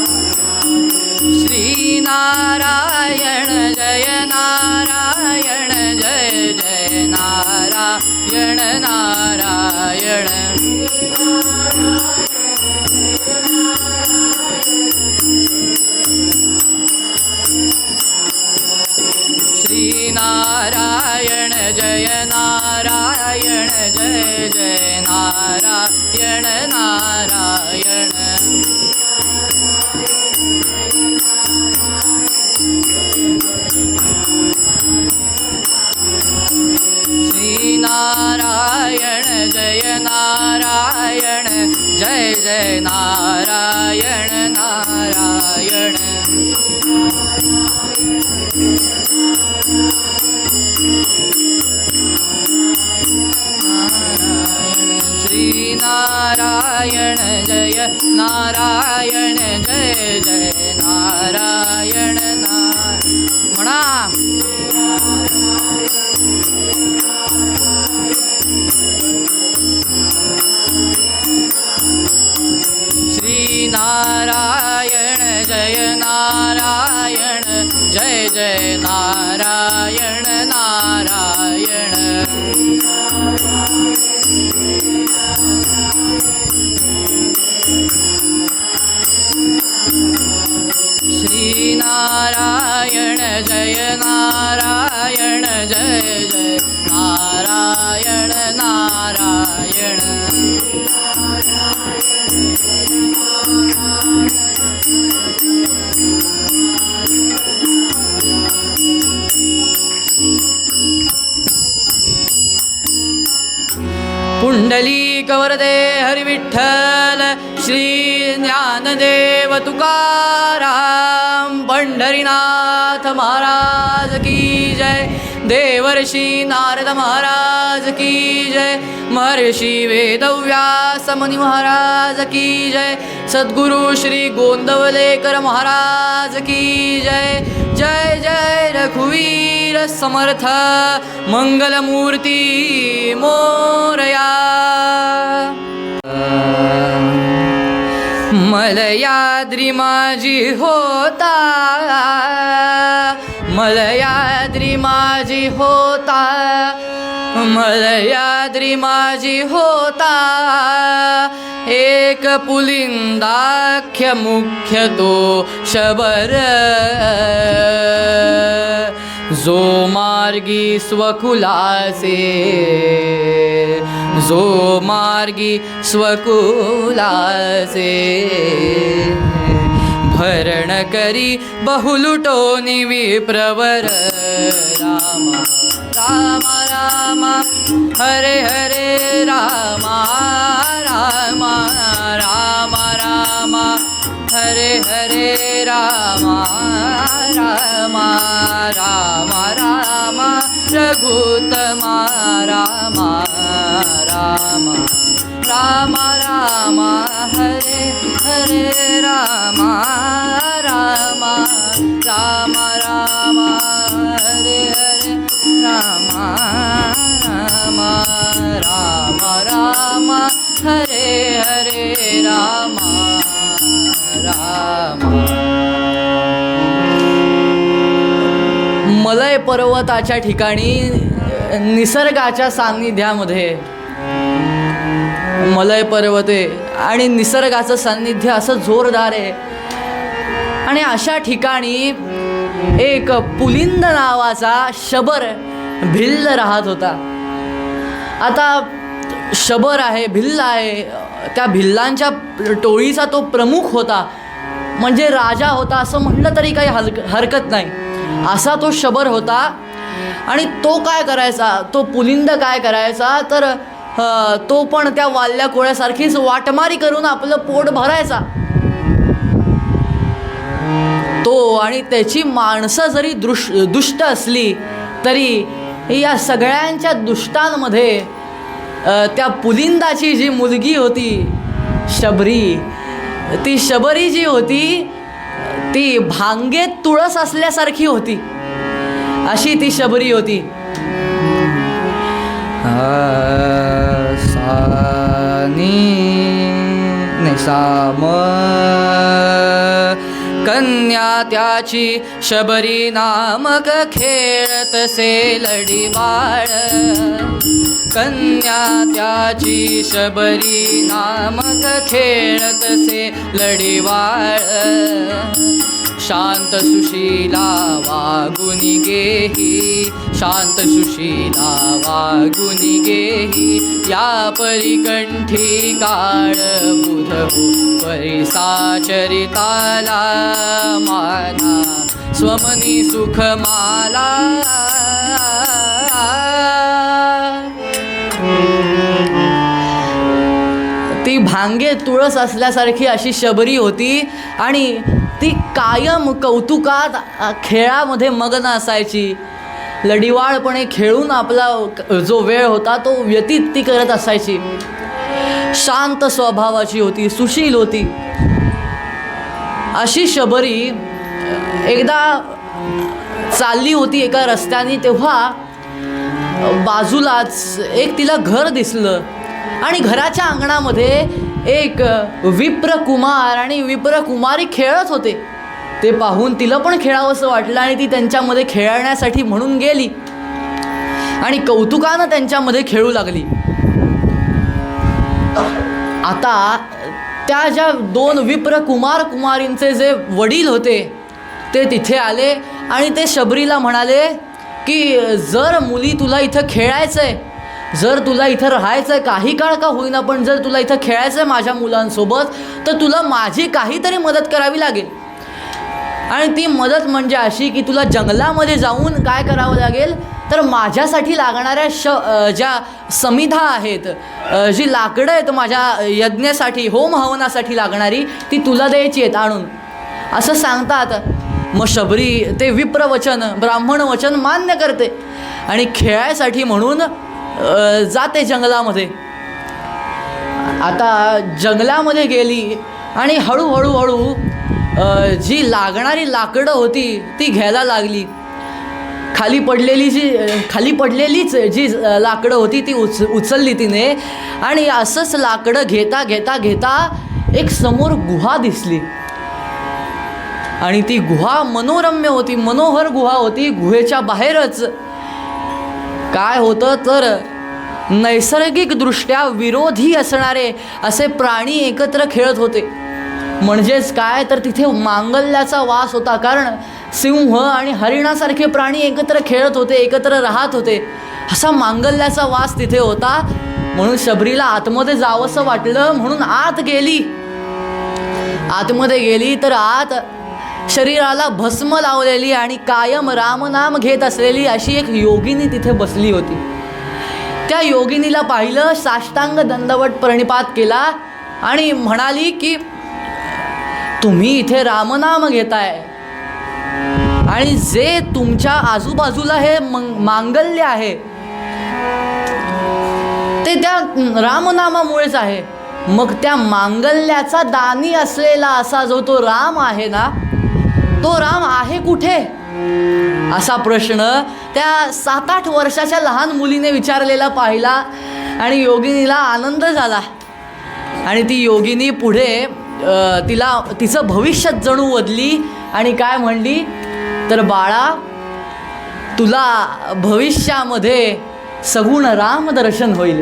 श्री नारायण जय नारायण जय जय नारायण नारायण श्री नारायण जय नारायण जय जय नारायण नारायण श्री नारायण जय नारायण जय जय नारायण नारायण श्री नारायण जय नारायण जय जय नारायण म्हणा श्री नारायण जय नारायण जय जय नारायण नारायण श्री नारायण जय नारायण जय जय नारायण नारायण पुंडलिक वरदे हरी विठ्ठल श्री ज्ञानदेव तुकाराम पंढरीनाथ महाराज की जय देवर्षी नारद महाराज की जय महर्षी वेदव्यास मुनी महाराज की जय सद्गुरु श्री गोंदवलेकर महाराज की जय जय जय रघुवीर समर्थ मंगलमूर्ती मोरया मलयाद्री माझी होता मलयाद्री माझी होता मलयाद्री माझी होता एक पुलिंदाख्य मुख्य तो शबर जो मार्गी स्वकुलासे जो मार्गी स्वकुलासे भरण करी बहुलुटोनी विप्रवर राम राम राम हरे हरे राम राम राम राम हरे हरे राम राम राम राम रघुतमा राम राम राम राम हरे हरे राम राम राम राम हरे हरे राम मलय पर्वताच्या ठिकाणी निसर्गाच्या सान्निध्यामध्ये, मलय पर्वते आणि निसर्गाचं सान्निध्य असं जोरदार आहे. आणि अशा ठिकाणी एक पुलिंद नावाचा शबर भिल्ल राहत होता. आता शबर आहे, भिल्ल आहे, त्या भिल्लांच्या टोळीचा तो प्रमुख होता, म्हणजे राजा होता असं म्हटलं तरी काही हरकत नाही. असा तो शबर होता. आणि तो काय करायचा, तो पुलिंद काय करायचा तर तो पण त्या वाल्या कोळ्यासारखीच वाटमारी करून आपलं पोट भरायचा. तो आणि त्याची माणसं जरी दुष्ट असली तरी या सगळ्यांच्या दुष्टांमध्ये त्या पुलिंदाची जी मुलगी होती शबरी, ती शबरी जी होती ती भांगेत तुळस असल्यासारखी होती, अशी ती शबरी होती. साम कन्या त्याची शबरी नामक खेळतसे लढीवाळ, कन्या त्याची शबरी नामक खेळतसे लढीवाळ. शांत सुशीला वागुनी गेही, शांत सुशीला वागुनी गेही, या परिकंठी काळ बुध हो परिसाचरिताला माना स्वमनी सुख माला. ती भांगे तुळस असल्यासारखी अशी शबरी होती आणि ती कायम कौतुकात खेळामध्ये मग्न असायची. लढीवाळपणे खेळून आपला जो वेळ होता तो व्यतीत ती करत असायची. शांत स्वभावाची होती, सुशील होती. अशी शबरी एकदा चालली होती एका रस्त्याने, तेव्हा बाजूलाच एक तिला घर दिसलं आणि घराच्या अंगणामध्ये एक विप्रकुमार आणि विप्रकुमारी खेळत होते. ते पाहून तिला पण खेळावंसं वाटलं आणि ती त्यांच्यामध्ये खेळण्यासाठी म्हणून गेली आणि कौतुकानं त्यांच्यामध्ये खेळू लागली. आता त्या ज्या दोन विप्रकुमार कुमारींचे जे वडील होते ते तिथे आले आणि ते शबरीला म्हणाले की जर मुली तुला इथं खेळायचं आहे, जर तुला इथं राहायचं आहे, काही काळ का होईना पण जर तुला इथं खेळायचं आहे माझ्या मुलांसोबत, तर तुला माझी काहीतरी मदत करावी लागेल. आणि ती मदत म्हणजे अशी की तुला जंगलामध्ये जाऊन काय करावं लागेल तर माझ्यासाठी लागणाऱ्या ज्या समिधा आहेत, जी लाकडं आहेत माझ्या यज्ञासाठी होम हवनासाठी लागणारी, ती तुला द्यायची आहेत आणून, असं सांगतात. मग शबरी ते विप्रवचन ब्राह्मण वचन मान्य करते आणि खेळायसाठी म्हणून जाते जंगलामध्ये. आता जंगलामध्ये गेली आणि हळूहळू जी लागणारी लाकडं होती ती घ्यायला लागली. खाली पडलेलीच जी लाकडं होती ती उचलली तिने आणि असंच लाकडं घेता घेता घेता एक समोर गुहा दिसली. आणि ती गुहा मनोरम्य होती, मनोहर गुहा होती. गुहेच्या बाहेरच काय होतं तर नैसर्गिकदृष्ट्या विरोधी असणारे असे प्राणी एकत्र खेळत होते. म्हणजेच काय तर तिथे मांगल्याचा वास होता, कारण सिंह आणि हरिणासारखे प्राणी एकत्र खेळत होते, एकत्र राहत होते. असा मांगल्याचा वास तिथे होता. म्हणून शबरीला आतमध्ये जावंसं वाटलं म्हणून आत गेली. आतमध्ये गेली तर आत शरीराला भस्म लावलेली आणि कायम रामनाम घेत असलेली अशी एक योगिनी तिथे बसली होती. त्या योगिनीला पाहिलं, साष्टांग दंडवत प्रणिपात केला आणि म्हणाली की तुम्ही इथे रामनाम घेताय आणि जे तुमच्या आजूबाजूला हे मांगल्य आहे ते त्या रामनामामुळेच आहे. मग त्या मांगल्याचा दानी असलेला असा जो तो राम आहे ना, तो राम आहे कुठे, असा प्रश्न त्या 7-8 वर्षाच्या लहान मुलीने विचारलेला पाहिला आणि योगिनीला आनंद झाला. आणि ती योगिनी पुढे तिचं भविष्य जणू वदली आणि काय म्हणली तर बाळा, तुला भविष्यामध्ये सगुण रामदर्शन होईल.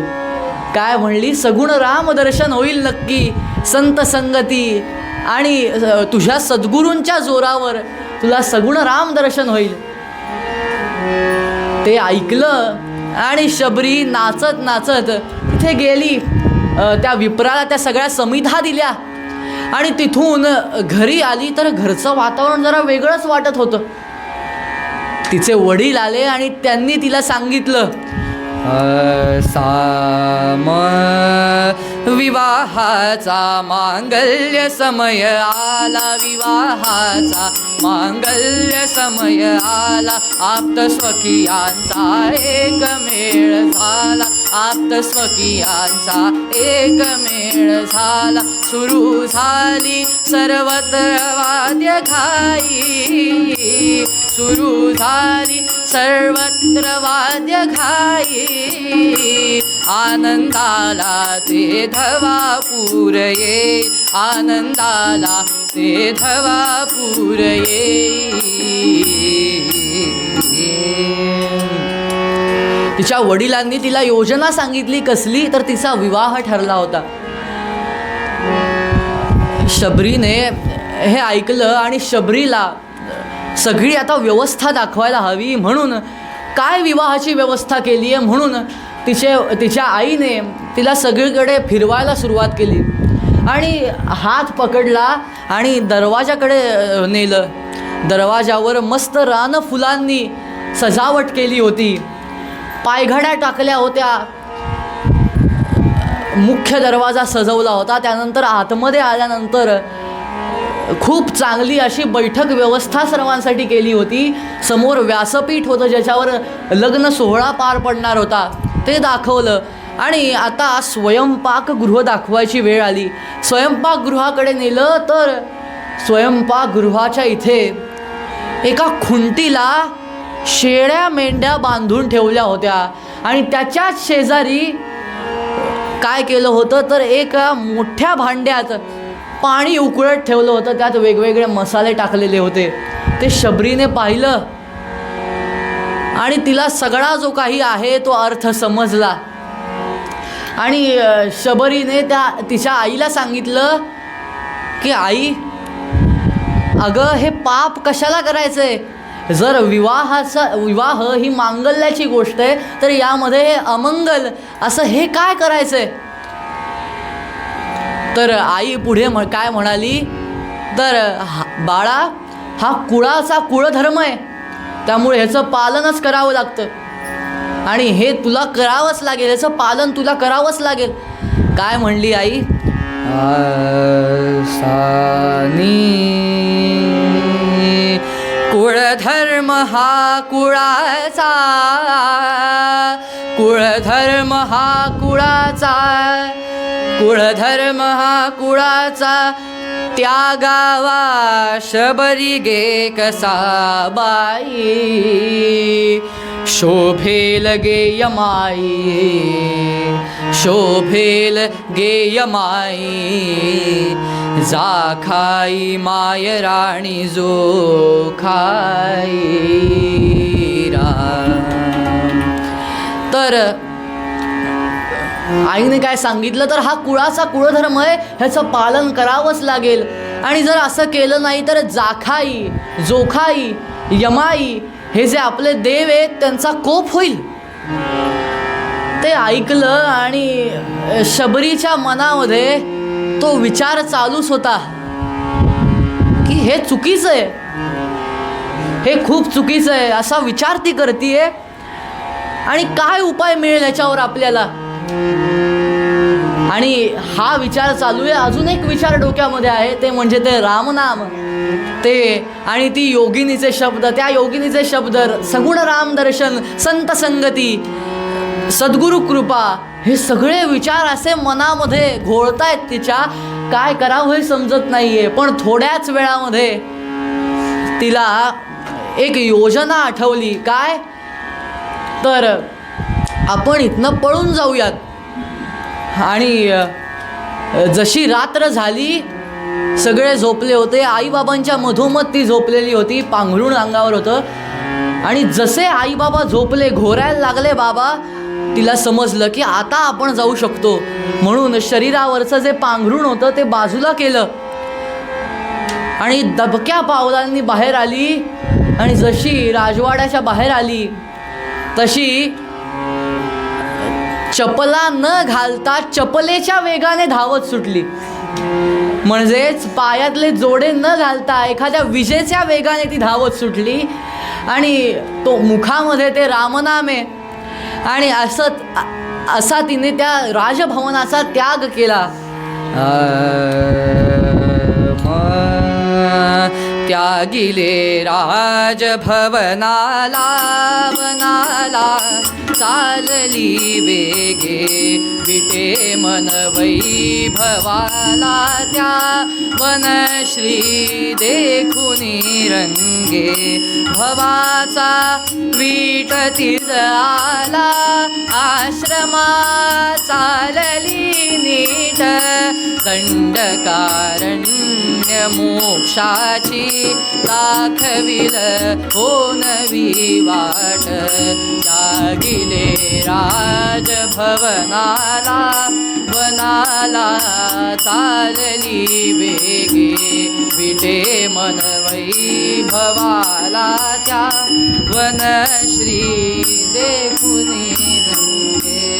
काय म्हणली? सगुण रामदर्शन होईल नक्की, संत संगती आणि तुझ्या सद्गुरूंच्या जोरावर तुला सगुण रामदर्शन होईल. ते ऐकलं आणि शबरी नाचत नाचत तिथे गेली. त्या विप्राला त्या सगळ्या समिधा दिल्या आणि तिथून घरी आली तर घरचं वातावरण जरा वेगळंच वाटत होतं. तिचे वडील आले आणि त्यांनी तिला सांगितलं, साम विवाहाचा मांगल्य समय आला, विवाहाचा मांगल्य समय आला, आप्त स्वकीयांचा एक मेळ झाला, आप्त स्वकीयांचा एक मेळ झाला, सुरू झाली सर्वत्र वाद्य घाई, सुरू झाली सर्वत्र वाद्य घाई, आनंदाला ते धवापूर ये, आनंदाला ते धवापूर ये. तिच्या वडिलांनी तिला योजना सांगितली. कसली? तर तिचा विवाह ठरला होता. शबरीने हे ऐकलं आणि शबरीला सगळी आता व्यवस्था दाखवायला हवी म्हणून काय विवाहाची व्यवस्था केली आहे म्हणून तिच्या आईने तिला सगळीकडे फिरवायला सुरुवात केली आणि हात पकडला आणि दरवाजाकडे नेलं. दरवाजावर मस्त रान फुलांनी सजावट केली होती. पायघड्या टाकल्या होत्या. मुख्य दरवाजा सजवला होता. त्यानंतर आतमध्ये आल्यानंतर खूप चांगली अशी बैठक व्यवस्था सर्वांसाठी केली होती. समोर व्यासपीठ होतं ज्याच्यावर लग्न सोहळा पार पडणार होता ते दाखवलं. आणि आता स्वयंपाकगृह दाखवायची वेळ आली. स्वयंपाकगृहाकडे नेलं तर स्वयंपाकगृहाच्या इथे एका खुंटीला शेळ्या मेंढ्या बांधून ठेवल्या होत्या आणि त्याच्याच शेजारी काय केलं होतं तर एका मोठ्या भांड्यात पाणी उकळत ठेवलं होतं. त्यात वेगवेगळे मसाले टाकलेले होते. ते शबरीने पाहिलं आणि तिला सगळा जो काही आहे तो अर्थ समजला. आणि शबरीने तिच्या आईला सांगितलं की आई, अगं हे पाप कशाला करायचंय? जर विवाह ही मांगल्याची गोष्ट आहे तर यामध्ये हे अमंगल असं हे काय करायचंय? तर आई पुढे काय म्हणाली तर बाळा, हा कुळाचा कुळधर्म आहे, त्यामुळे ह्याचं पालनच करावं लागतं आणि हे तुला करावंच लागेल, ह्याचं पालन तुला करावंच लागेल. काय म्हणली आई? कुळधर्म हा कुळाचा, कुळधर्म हा कुळाचा, कुळधर्म हा कुळाचा, त्यागावा शबरी गे कसा बाई, शोभेल गेयमाई, शोभेल गेयमाई, जाखाई माय राणी जो खाई राम. तर आईने काय सांगितलं तर हा कुळाचा कुळधर्म आहे, ह्याचं पालन करावंच लागेल आणि जर असं केलं नाही तर जाखाई, जोखाई, यमाई हे जे आपले देव आहेत त्यांचा कोप होईल. ते ऐकलं आणि शबरीच्या मनामध्ये तो विचार चालूच होता की हे चुकीचं आहे, हे खूप चुकीचं आहे असा विचार ती करतीये आणि काय उपाय मिळेल याच्यावर आपल्याला. आणि हा विचार चालू आहे. अजून एक विचार डोक्यामध्ये आहे ते म्हणजे ते रामनाम, ते आणि ती योगिनीचे शब्द, त्या योगिनीचे शब्द, सगुण रामदर्शन, संत संगती, सद्गुरु कृपा, हे सगळे विचार असे मनामध्ये घोळतायत तिच्या. काय करावं हे समजत नाहीये. पण थोड्याच वेळामध्ये तिला एक योजना आठवली. काय तर आपण इथनं पळून जाऊयात. आणि जशी रात्र झाली, सगळे झोपले होते. आईबाबांच्या मधोमध ती झोपलेली होती, पांघरूण अंगावर होतं. आणि जसे आई बाबा झोपले, घोरायला लागले बाबा, तिला समजलं की आता आपण जाऊ शकतो. म्हणून शरीरावरचं जे पांघरूण होतं ते बाजूला केलं आणि दबक्या पावलांनी बाहेर आली. आणि जशी राजवाड्याच्या बाहेर आली तशी चपला न घालता चपलेच्या वेगाने धावत सुटली. म्हणजेच पायातले जोडे न घालता एखाद्या विजेच्या वेगाने ती धावत सुटली. आणि तो मुखामध्ये ते रामनाम आहे. आणि असा तिने त्या राजभवनाचा त्याग केला. त्यागिले राजभवनाला वनाला, चालली वेगे विटे मन वैभवाला. त्या वनश्री देखुनी रंगे, भवाचा वीट तिज आला. आश्रमा चालली नीट, दंडकारण्य मोक्षाची दाखविल होनवी वाट. त्यागिले राजभवनाला वनाला, चालली वेगे विटे मन वैभवाला. त्या वनश्री देखुनी रंगे.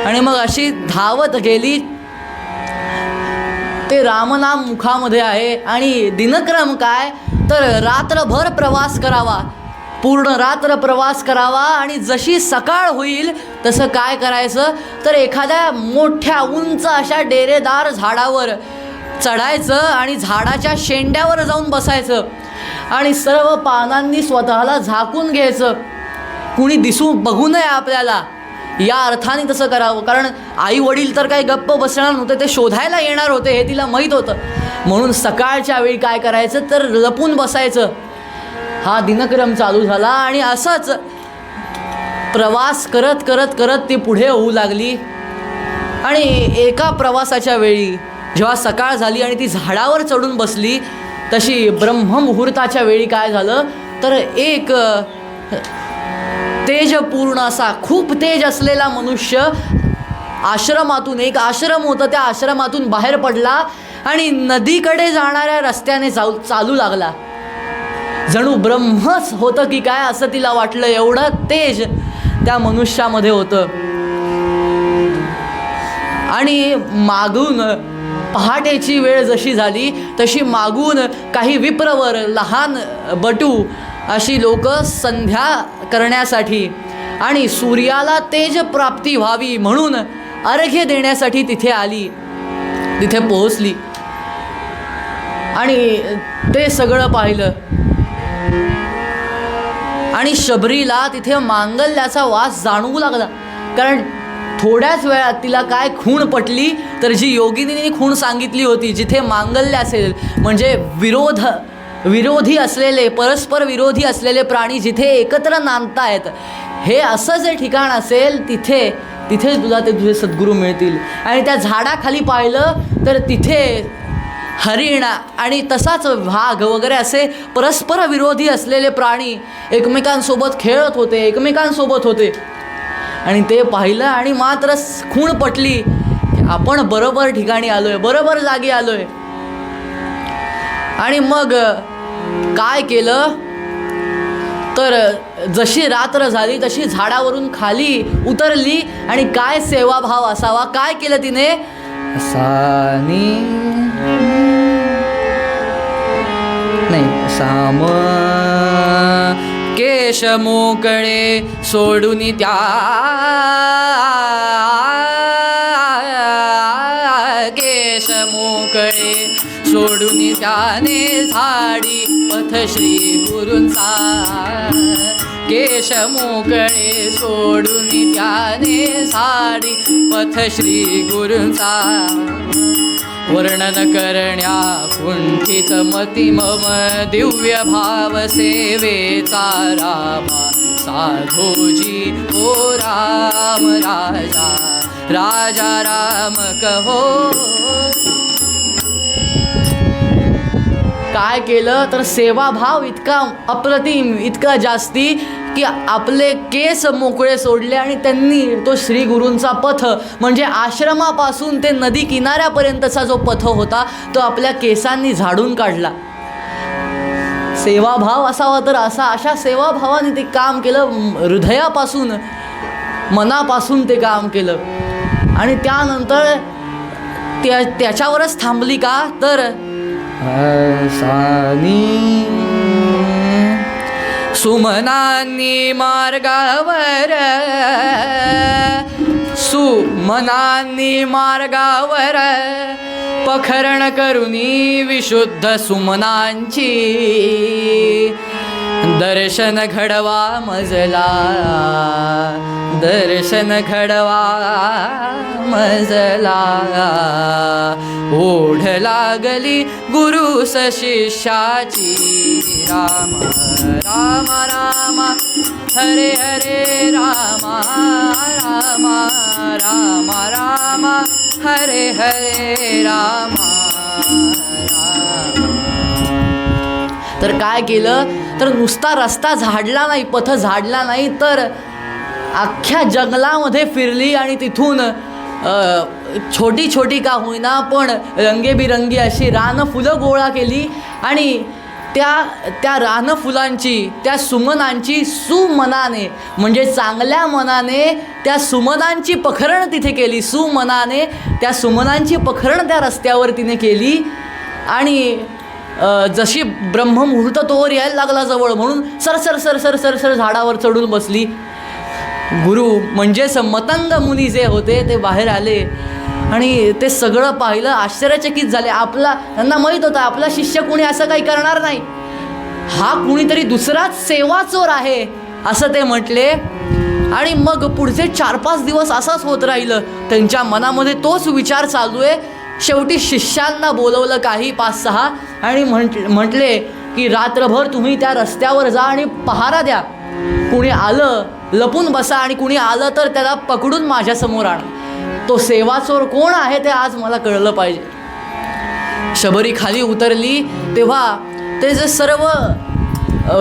आणि मग अशी धावत गेली. ते रामनाम मुखामध्ये आहे. आणि दिनक्रम काय तर रात्रभर प्रवास करावा, पूर्ण रात्र प्रवास करावा. आणि जशी सकाळ होईल तसं काय करायचं तर एखाद्या मोठ्या उंच अशा डेरेदार झाडावर चढायचं आणि झाडाच्या शेंड्यावर जाऊन बसायचं आणि सर्व पानांनी स्वतःला झाकून घ्यायचं, कुणी बघू नये आपल्याला, या अर्थाने तसं करावं. कारण आई वडील तर काही गप्प बसणार नव्हते, ते शोधायला येणार होते हे तिला माहीत होतं. म्हणून सकाळच्या वेळी काय करायचं तर लपून बसायचं. हा दिनक्रम चालू झाला. आणि असंच प्रवास करत करत करत ती पुढे होऊ लागली. आणि एका प्रवासाच्या वेळी जेव्हा सकाळ झाली आणि ती झाडावर चढून बसली, तशी ब्रह्ममुहूर्ताच्या वेळी काय झालं तर एक तेजपूर्ण असा, खूप तेज असलेला मनुष्य आश्रमातून, एक आश्रम होतं त्या आश्रमातून बाहेर पडला आणि नदीकडे जाणाऱ्या रस्त्याने चालू लागला. जणू ब्रह्मच होतं की काय असं तिला वाटलं, एवढं तेज त्या मनुष्यामध्ये होतं. आणि मागून पहाटेची वेळ जशी झाली तशी मागून काही विप्रवर, लहान बटू अशी लोक संध्या करण्यासाठी आणि सूर्याला तेज प्राप्ती व्हावी म्हणून अर्घ्य देण्यासाठी तिथे आली, तिथे पोहोचली. आणि ते सगळं पाहिलं. आणि शबरीला तिथे मांगल्याचा वास जाणवू लागला. कारण थोड्याच वेळात तिला काय खूण पटली तर जी योगिनीने खूण सांगितली होती, जिथे मांगल्य असेल म्हणजे विरोधी असलेले, परस्पर विरोधी असलेले प्राणी जिथे एकत्र नांदतायत, हे असं जे ठिकाण असेल तिथे तुला ते तुझे सद्गुरू मिळतील. आणि त्या झाडाखाली पाहिलं तर तिथे हरिण आणि तसाच वाघ वगैरे असे परस्पर विरोधी असलेले प्राणी एकमेकांसोबत खेळत होते, एकमेकांसोबत होते. आणि ते पाहिलं आणि मात्र खूण पटली की आपण बरोबर ठिकाणी आलोय, बरोबर जागी आलोय. आणि मग काय केलं तर जशी रात्र झाली तशी झाडावरून खाली उतरली. आणि काय सेवाभाव असावा, काय केलं तिने, साम केश मोकळे सोडून त्या केश मोकळे सोडून त्याने झाडी पथ श्री गुरूंचा. केश मोकळे सोडून त्याने झाडी पथ श्री गुरूंचा. वर्णन करण्या कुंठित मती मम दिव्य भाव सेवेचा रामा साधोजी ओ राम राजा राजा राम कहो. काय केलं तर सेवाभाव इतका अप्रतिम, इतका जास्ती की आपले केस मोकळे सोडले आणि त्यांनी तो श्री गुरूंचा पथ म्हणजे आश्रमापासून ते नदी किनाऱ्यापर्यंतचा जो पथ होता तो आपल्या केसांनी झाडून काढला. सेवाभाव असावा तर अशा सेवाभावाने ते काम केलं, हृदयापासून मनापासून ते काम केलं. आणि त्यानंतर त्याच्यावरच थांबली का तर सुमनांनी मार्गावर, सुमनांनी मार्गावर पखरण करुनी विशुद्ध सुमनांची दर्शन घडवा मजला, दर्शन घडवा मजला. ओढ लागली गुरु शिष्याची, राम राम राम हरे हरे राम राम राम राम हरे हरे राम राम. तर काय केलं तर नुसता रस्ता झाडला नाही, पथ झाडला नाही, तर अख्ख्या जंगलामध्ये फिरली आणि तिथून छोटी छोटी का होईना पण रंगेबिरंगी अशी रानफुलं गोळा केली आणि त्या रानफुलांची, त्या सुमनांची सुमनाने म्हणजे चांगल्या मनाने त्या सुमनांची पखरण तिथे केली. सुमनाने त्या सुमनांची पखरण त्या रस्त्यावर तिने केली. आणि जशी ब्रह्ममुहूर्त तोवर यायला लागला जवळ म्हणून sir sir sir sir sir sir झाडावर चढून बसली. गुरु म्हणजेच मतंग मुनी जे होते ते बाहेर आले आणि ते सगळं पाहिलं, आश्चर्यचकित झाले. त्यांना माहीत होतं आपला शिष्य कुणी असं काही करणार नाही, हा कुणीतरी दुसराच सेवाचोर आहे असं ते म्हटले. आणि मग पुढचे 4-5 दिवस असंच होत राहिलं. त्यांच्या मनामध्ये तोच विचार चालू आहे. शेवटी शिष्यांना बोलवलं काही 5-6 आणि म्हटले की रात्रभर तुम्ही त्या रस्त्यावर जा आणि पहारा द्या. कुणी आलं लपून बसा आणि कुणी आलं तर त्याला पकडून माझ्यासमोर आणा. तो सेवाचोर कोण आहे ते आज मला कळलं पाहिजे. शबरी खाली उतरली तेव्हा ते जे सर्व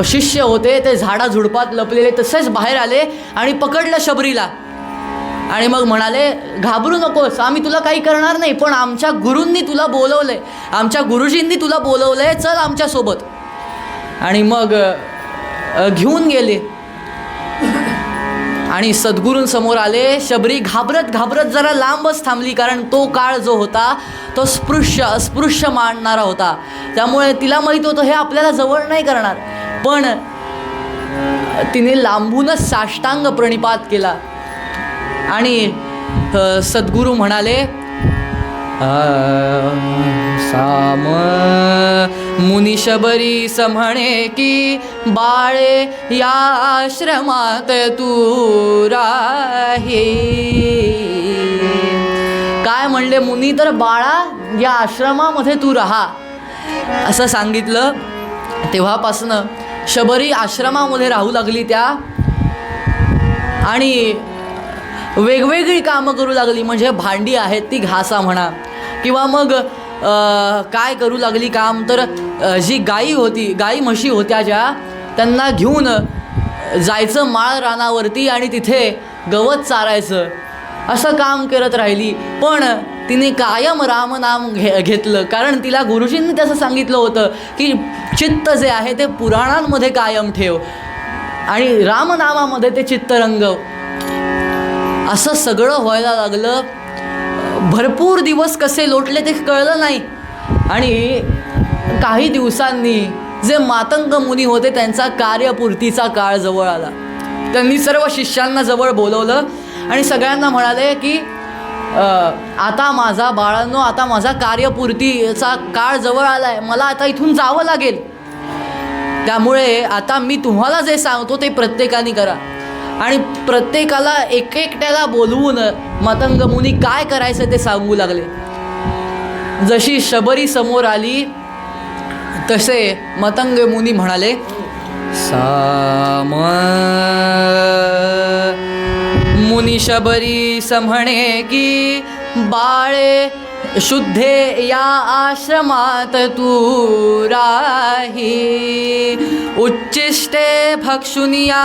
शिष्य होते ते झाडाझुडपात लपलेले तसेच बाहेर आले आणि पकडलं शबरीला. आणि मग म्हणाले घाबरू नकोस, आम्ही तुला काही करणार नाही, पण आमच्या गुरूंनी तुला बोलवलंय, आमच्या गुरुजींनी तुला बोलवलंय, चल आमच्यासोबत. आणि मग घेऊन गेले आणि सद्गुरूंसमोर आले. शबरी घाबरत घाबरत जरा लांबच थांबली, कारण तो काळ जो होता तो अस्पृश्य मानणारा होता. त्यामुळे तिला माहीत होतं हे आपल्याला जवळ नाही करणार. पण तिने लांबूनच साष्टांग प्रणिपात केला आणि सद्गुरू म्हणाले साम मुनी शबरी समणे की बाळे या आश्रमात तू राही. काय म्हणले मुनी तर बाळा या आश्रमामध्ये तू राहा असं सांगितलं. तेव्हापासनं शबरी आश्रमामध्ये राहू लागली त्या आणि वेगवेगळी कामं करू लागली. म्हणजे भांडी आहेत ती घासा म्हणा किंवा मग काय करू लागली काम तर जी गाई म्हशी होत्या ज्या त्यांना घेऊन जायचं माळ रानावरती आणि तिथे गवत चारायचं असं काम करत राहिली. पण तिने कायम रामनाम घेतलं, कारण तिला गुरुजींनी तसं सांगितलं होतं की चित्त जे आहे ते पुराणांमध्ये कायम ठेव आणि रामनामामध्ये ते चित्त रंगव. असं सगळं व्हायला लागलं. भरपूर दिवस कसे लोटले ते कळलं नाही. आणि काही दिवसांनी जे मातंग मुनी होते त्यांचा कार्यपूर्तीचा काळ जवळ आला. त्यांनी सर्व शिष्यांना जवळ बोलवलं आणि सगळ्यांना म्हणाले की आता माझा बाळांनो, आता माझा कार्यपूर्तीचा काळ जवळ आला आहे, मला आता इथून जावं लागेल. त्यामुळे आता मी तुम्हाला जे सांगतो ते प्रत्येकाने करा. आणि प्रत्येकाला एकट्याला बोलवून मतंग मुनी काय करायचं ते सांगू लागले. जशी शबरी समोर आली तसे मतंग मुनी म्हणाले साम मुनी शबरी समणे की बाळे शुद्धे या आश्रमात तू राही, उच्चिष्टे भक्षुनिया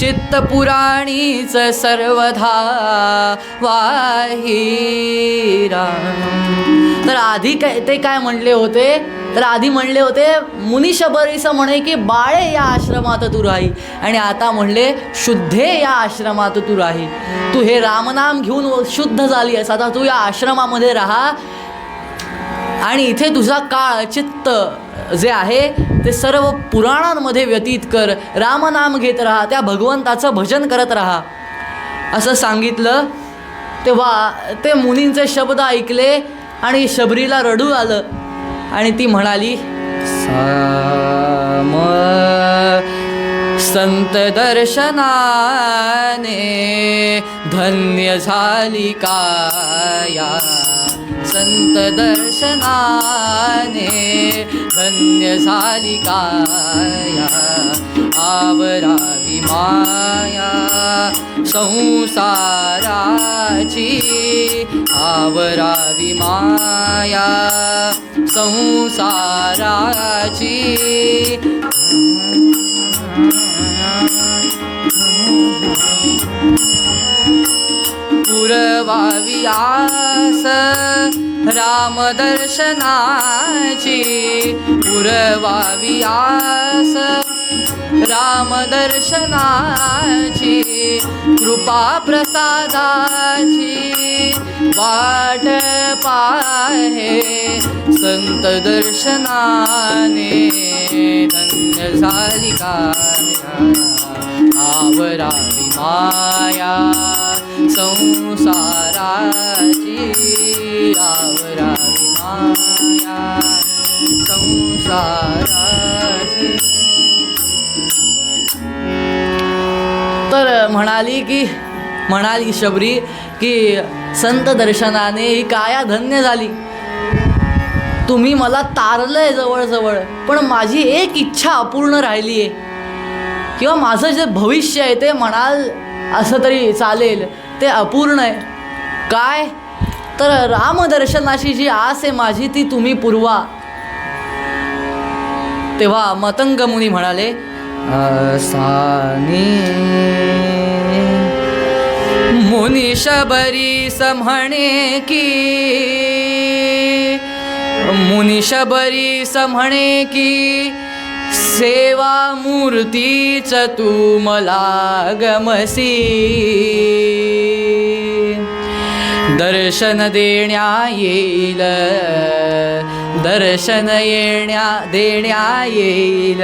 चित्तपुराणीच सर्वधा वाही राम. तर आधी ते काय म्हणले होते, तर आधी म्हणले होते मुनिशबरीस म्हणे की बाळे या आश्रमात तू राही, आणि आता म्हणले शुद्धे या आश्रमात तू राही. तू हे रामनाम घेऊन शुद्ध झाली आहेस, आता तू या आश्रमामध्ये राहा आणि इथे तुझा काळ चित्त जे आहे ते सर्व पुराणांमध्ये व्यतीत कर, रामनाम घेत राहा, त्या भगवंताचं भजन करत राहा असं सांगितलं. तेव्हा ते मुनींचे शब्द ऐकले आणि शबरीला रडू आलं आणि ती म्हणाली, साम संत दर्शनाने धन्य झाली काया, संत दर्शनाने धन्य झाली काया, आवरावी माया संसाराची, आवरावी माया संसाराची. पुरवावी आस रामदर्शनाची, पुरवावी आस रामदर्शनाची, कृपा प्रसादाची वाट पाहे, संत दर्शनाने धन्य झाली काया, आवरावी माया संसाराची, आवरावी माया संसाराची. तर म्हणाली शबरी की संत दर्शनाने ही काया धन्य झाली, तुम्ही मला तारलंय जवळजवळ, पण माझी एक इच्छा अपूर्ण राहिली आहे, किंवा माझं जे भविष्य आहे ते म्हणाल असं तरी चालेल, ते अपूर्ण आहे. काय तर रामदर्शनाची जी आस आहे माझी ती तुम्ही पुरवा. तेव्हा मतंग मुनी म्हणाले, असाने मुनी शबरीस म्हणे की, मुनी शबरीस म्हणे की सेवा मूर्तीच तू मला गमसी, दर्शन देण्या येईल, दर्शन देण्या येईल,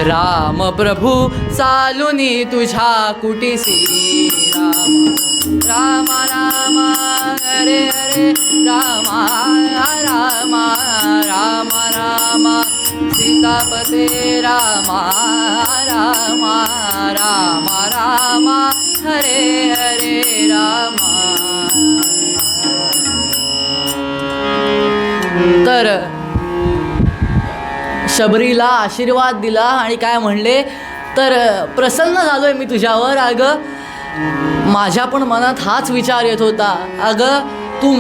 राम प्रभू चालुनी तुझ्या कुटीसी, राम राम हरे हरे राम राम राम राम सीतापते राम राम राम राम हरे हरे राम. तर शबरीला आशीर्वाद दिला आणि काय म्हणले, तर प्रसन्न झालोय मी तुझ्यावर, अगं माझ्या पण मनात हाच विचार येत होता, अगं तू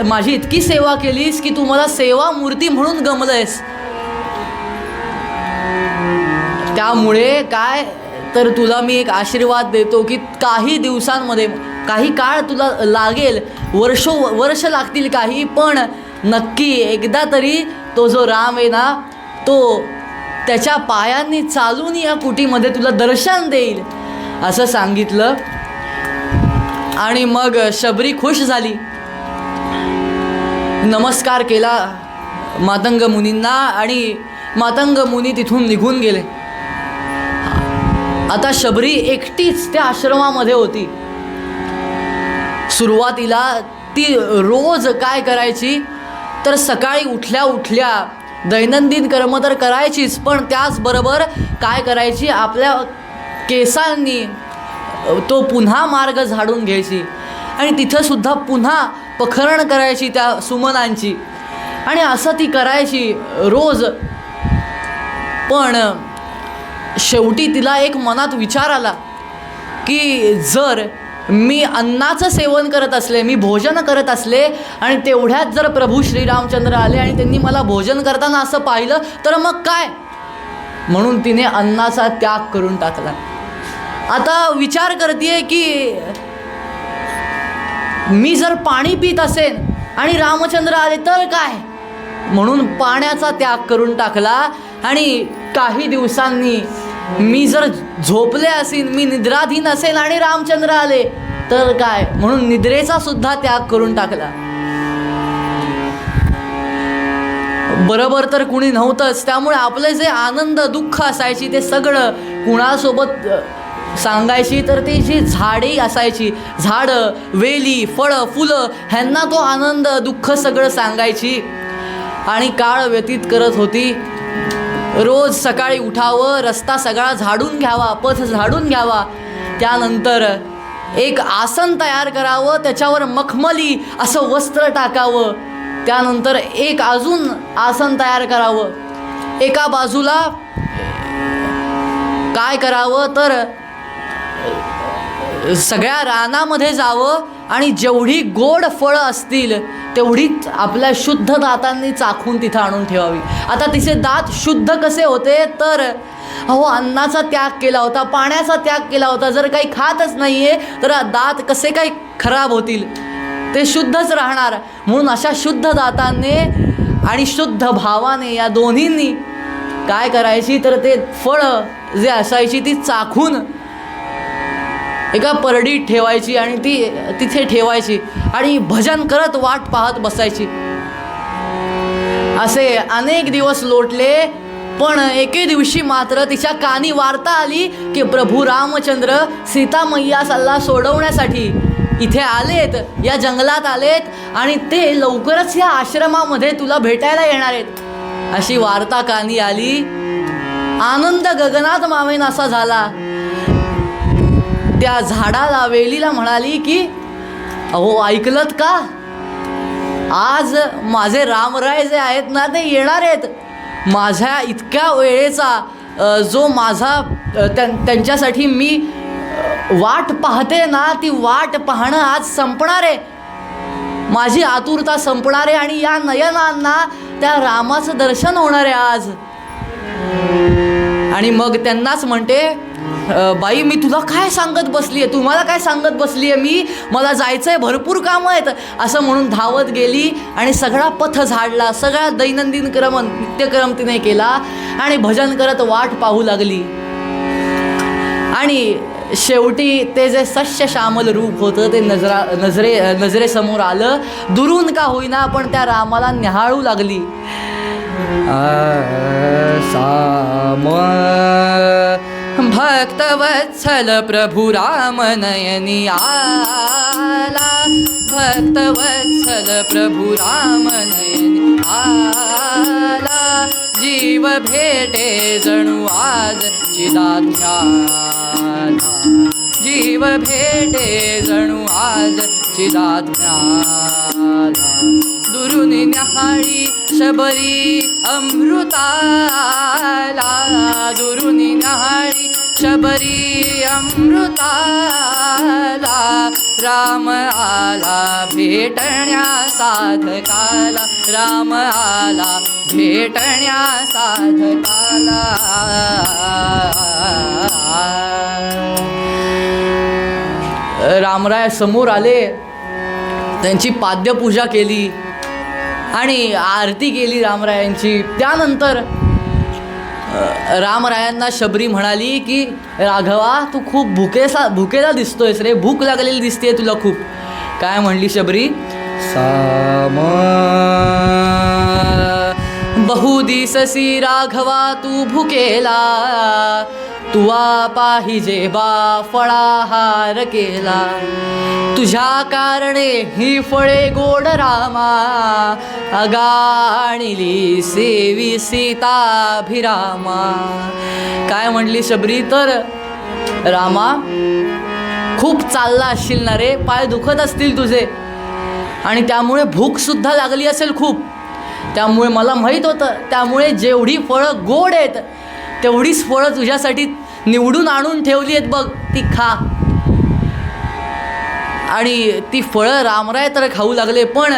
माझी इतकी सेवा केलीस की तू मला सेवा मूर्ती म्हणून गमलंयस. त्यामुळे काय तर तुला मी एक आशीर्वाद देतो की काही दिवसांमध्ये, काही काळ तुला लागेल, वर्ष लागतील काही, पण नक्की एकदा तरी तो जो राम आहे ना तो त्याच्या पायांनी चालून या कुटीमध्ये तुला दर्शन देईल असं सांगितलं. आणि मग शबरी खुश झाली, नमस्कार केला मातंग मुनींना आणि मातंग मुनी तिथून निघून गेले. आता शबरी एकटीच त्या आश्रमामध्ये होती. सुरुवातीला ती रोज काय करायची तर सकाळी उठल्या उठल्या दैनंदिन कर्म तर करायचीच, पण त्याचबरोबर काय करायची, आपल्या केसांनी तो पुन्हा मार्ग झाडून घ्यायची आणि तिथंसुद्धा पुन्हा पखरण करायची त्या सुमनांची, आणि असं ती करायची रोज. पण शेवटी तिला एक मनात विचार आला की जर मी अन्नाचं सेवन करत असले, मी भोजन करत असले आणि तेवढ्यात जर प्रभू श्रीरामचंद्र आले आणि त्यांनी मला भोजन करताना असं पाहिलं तर मग काय? म्हणून तिने अन्नाचा त्याग करून टाकला. आता विचार करते की मी जर पाणी पित असेन आणि रामचंद्र आले तर काय? म्हणून पाण्याचा त्याग करून टाकला. आणि काही दिवसांनी मी जर झोपले असेन, मी निद्राधीन असेल आणि रामचंद्र आले तर काय? म्हणून निद्रेचा सुद्धा त्याग करून टाकला. बरोबर तर कुणी नव्हतंच, त्यामुळे आपले जे आनंद दुःख असायची ते सगळं कुणासोबत सांगायची तर ती जी झाडे असायची, झाडं, वेली, फळं, फुलं, ह्यांना तो आनंद दुःख सगळं सांगायची आणि काळ व्यतीत करत होती. रोज सकाळी उठावं, रस्ता सगळा झाडून घ्यावा, पथ झाडून घ्यावा, त्यानंतर एक आसन तयार करावं, त्याच्यावर मखमली असं वस्त्र टाकावं, त्यानंतर एक अजून आसन तयार करावं. एका बाजूला काय करावं तर सगळ्या रानामध्ये जावं आणि जेवढी गोड फळं असतील तेवढीच आपल्या शुद्ध दातांनी चाखून तिथं आणून ठेवावी. आता तिचे दात शुद्ध कसे होते तर अन्नाचा त्याग केला होता, पाण्याचा त्याग केला होता. जर काही खातच नाही आहे तर दात कसे काही खराब होतील? ते शुद्धच राहणार. म्हणून अशा शुद्ध दातांनी आणि शुद्ध भावाने या दोन्हींनी काय करायची तर ते फळं जे असायची ती चाखून एका परडीत ठेवायची आणि ती तिथे ठेवायची आणि भजन करत वाट पाहत बसायची. असे अनेक दिवस लोटले. पण एके दिवशी मात्र तिच्या कानी वार्ता आली की प्रभू रामचंद्र सीता मैया सल्ला सोडवण्यासाठी इथे आलेत, या जंगलात आलेत आणि ते लवकरच या आश्रमामध्ये तुला भेटायला येणार आहेत, अशी वार्ता कानी आली. आनंद गगनात मावेन असा झाला. त्या झाडाला, वेलीला म्हणाली की अहो ऐकलत का, आज माझे रामराय जे आहेत ना ते येणार आहेत. माझ्या इतक्या वेळेचा जो माझा त्यांच्यासाठी मी वाट पाहते ना, ती वाट पाहणं आज संपणार आहे. माझी आतुरता संपणार आहे आणि या नयनांना त्या रामाचं दर्शन होणार आहे आज. आणि मग त्यांनाच म्हणते, बाई मी तुला काय सांगत बसली आहे, तुम्हाला काय सांगत बसली आहे मी, मला जायचं आहे, भरपूर कामं आहेत, असं म्हणून धावत गेली आणि सगळा पथ झाडला. सगळा दैनंदिन नित्यक्रम तिने केला आणि भजन करत वाट पाहू लागली. आणि शेवटी ते जे सस्य श्यामल रूप होतं ते नजरेसमोर आलं. दुरून का होईना पण त्या रामाला न्याहाळू लागली. साम भक्तवत्सल प्रभु राम नयनी आला, भक्तवत्सल प्रभु राम नयनी आला, जीव भेटे जणू आज चिदाज्ञाला, जीव भेटे जणू आज चिदाज्ञाला. दुरून न्याहाळी शबरी अमृताला, दुरून न्याहाळी शबरी अमृताला, राम आला भेटण्या साधकाला, राम आला भेटण्या साधकाला. रामराय समोर आले, त्यांची पाद्यपूजा केली आणि आरती केली रामरायांची. त्यानंतर रामरायांना शबरी म्हणाली की राघवा तू खूप भुकेला दिसतोयस रे, भूक लागलेली दिसते तुला खूप. काय म्हणली शबरी? साम बहुदिससी राघवा तू भुकेला, तुवा पाहिजे बा फळाहार केला, तुझ्या कारणे ही फळे गोड रामा, अगाणिली सेवी सीताभिरामा. काय म्हणली शबरी तर रामा खूप चालला असशील ना रे, पाय दुखत असतील तुझे आणि त्यामुळे भूकसुद्धा लागली असेल खूप. त्यामुळे मला माहीत होतं, त्यामुळे जेवढी फळं गोड आहेत तेवढीच फळं तुझ्यासाठी निवडून आणून ठेवली आहेत बघ, ती खा. आणि ती फळं रामराय तर खाऊ लागले, पण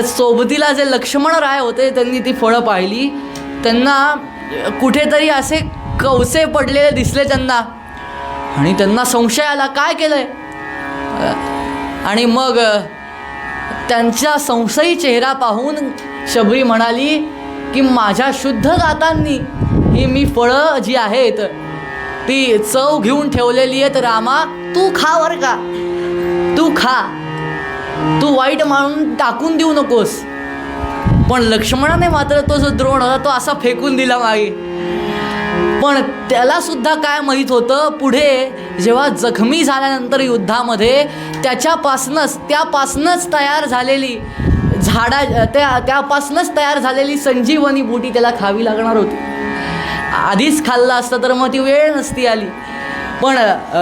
सोबतीला जे लक्ष्मणराय होते त्यांनी ती फळं पाहिली. त्यांना कुठेतरी असे कवसे पडलेले दिसले त्यांना, आणि त्यांना संशय आला काय केलं आहे. आणि मग त्यांचा संशयी चेहरा पाहून शबरी म्हणाली की माझ्या शुद्ध दातांनी ही मी फळं जी आहेत ती चव घेऊन ठेवलेली आहेत. रामा तू खा बरं का, तू खा, तू वाईट मानून टाकून देऊ नकोस. पण लक्ष्मणाने मात्र तो जो द्रोण होता तो असा फेकून दिला मागे. पण त्याला सुद्धा काय माहीत होतं, पुढे जेव्हा जखमी झाल्यानंतर युद्धामध्ये त्यापासनंच तयार झालेली त्यापासनंच तयार झालेली संजीवनी बूटी त्याला खावी लागणार होती. आधीच खाल्लं असतं तर मग ती वेळ नसती आली. पण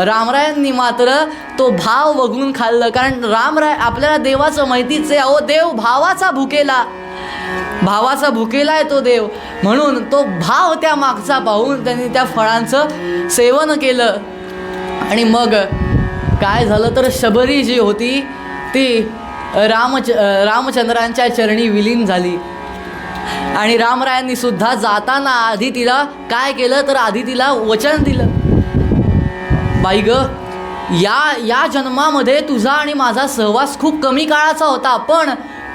रामरायांनी मात्र तो भाव बघून खाल्लं, कारण रामराय आपल्याला देवाचं माहितीच आहे. अहो देव भावाचा भुकेला आहे तो देव, म्हणून तो भाव त्या मागचा पाहून त्यांनी त्या फळांचं सेवन केलं. आणि मग काय झालं तर शबरी जी होती ती रामचंद्रांच्या चरणी विलीन झाली. आणि रामरायांनी सुद्धा जाताना आधी तिला काय केलं तर आधी तिला वचन दिलं, बाई ग, या जन्मामध्ये तुझा आणि माझा सहवास खूप कमी काळाचा होता, पण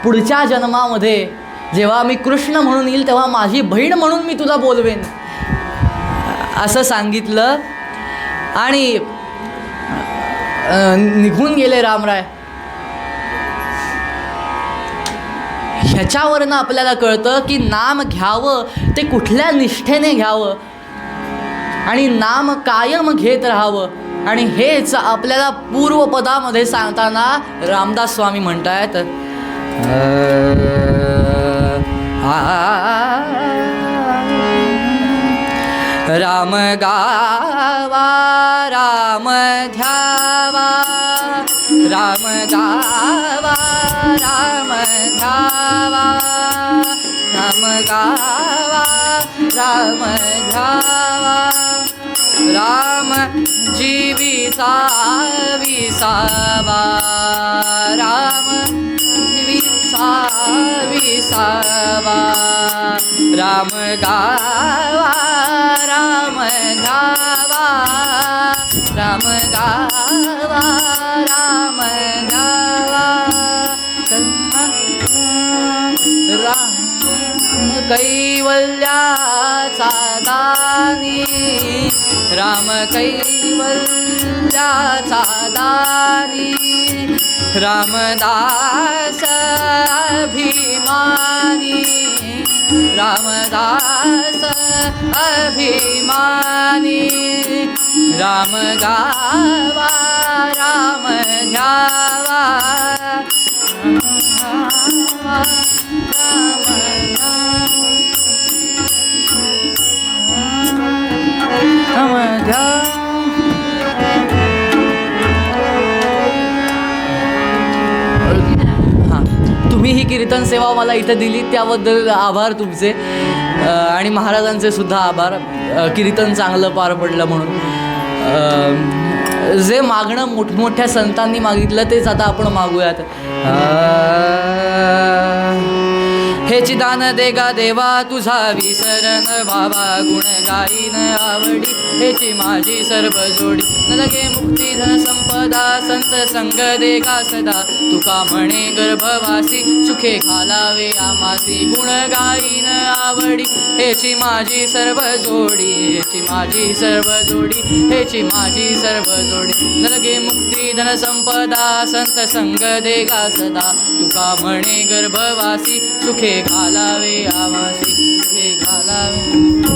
पुढच्या जन्मामध्ये जेव्हा मी कृष्ण म्हणून येईल तेव्हा माझी बहीण म्हणून मी तुला बोलवेन असं सांगितलं. आणि निघून गेले रामराय. ह्याच्यावरनं आपल्याला कळतं की नाम घ्यावं ते कुठल्या निष्ठेने घ्यावं आणि नाम कायम घेत राहावं. आणि हेच आपल्याला पूर्वपदामध्ये सांगताना रामदास स्वामी म्हणतायत, राम गावा राम ध्यावा, राम गावा राम ध्यावा, राम गावा राम ध्यावा, राम जीविता विसावा, राम जीविता विसावा, राम गावा राम ध्यावा, राम गावा राम ध्यावा, राम कैवल्याचा दानी, राम कैवल्याचा दानी, रामदास अभिमानी, रामदास अभिमानी, राम गावा राम ध्यावा, राम ध्यावा. तुम्ही ही कीर्तन सेवा मला इथं दिली त्याबद्दल आभार तुमचे, आणि महाराजांचे सुद्धा आभार. कीर्तन चांगलं पार पडलं म्हणून. जे मागणं मोठमोठ्या संतांनी मागितलं तेच आता आपण मागूयात. हे चिदान देगा देवा तुझा विसरण भावा, गुण गाईन आवडी हेची माझी सर्व जोडी, न लगे मुक्ती धन संपदा संत संग देगा सदा, तुका म्हणे गर्भवासी सुखे घालावे आमासी, गुण गाईन आवडी हेची माझी सर्व जोडी, हेची माझी सर्व जोडी, हेची माझी सर्व जोडी, न लगे मुक्ती धन संपदा संत संग देगा सदा, तुका म्हणे गर्भवासी सुखे घालावे आमासी, सुखे घालावे.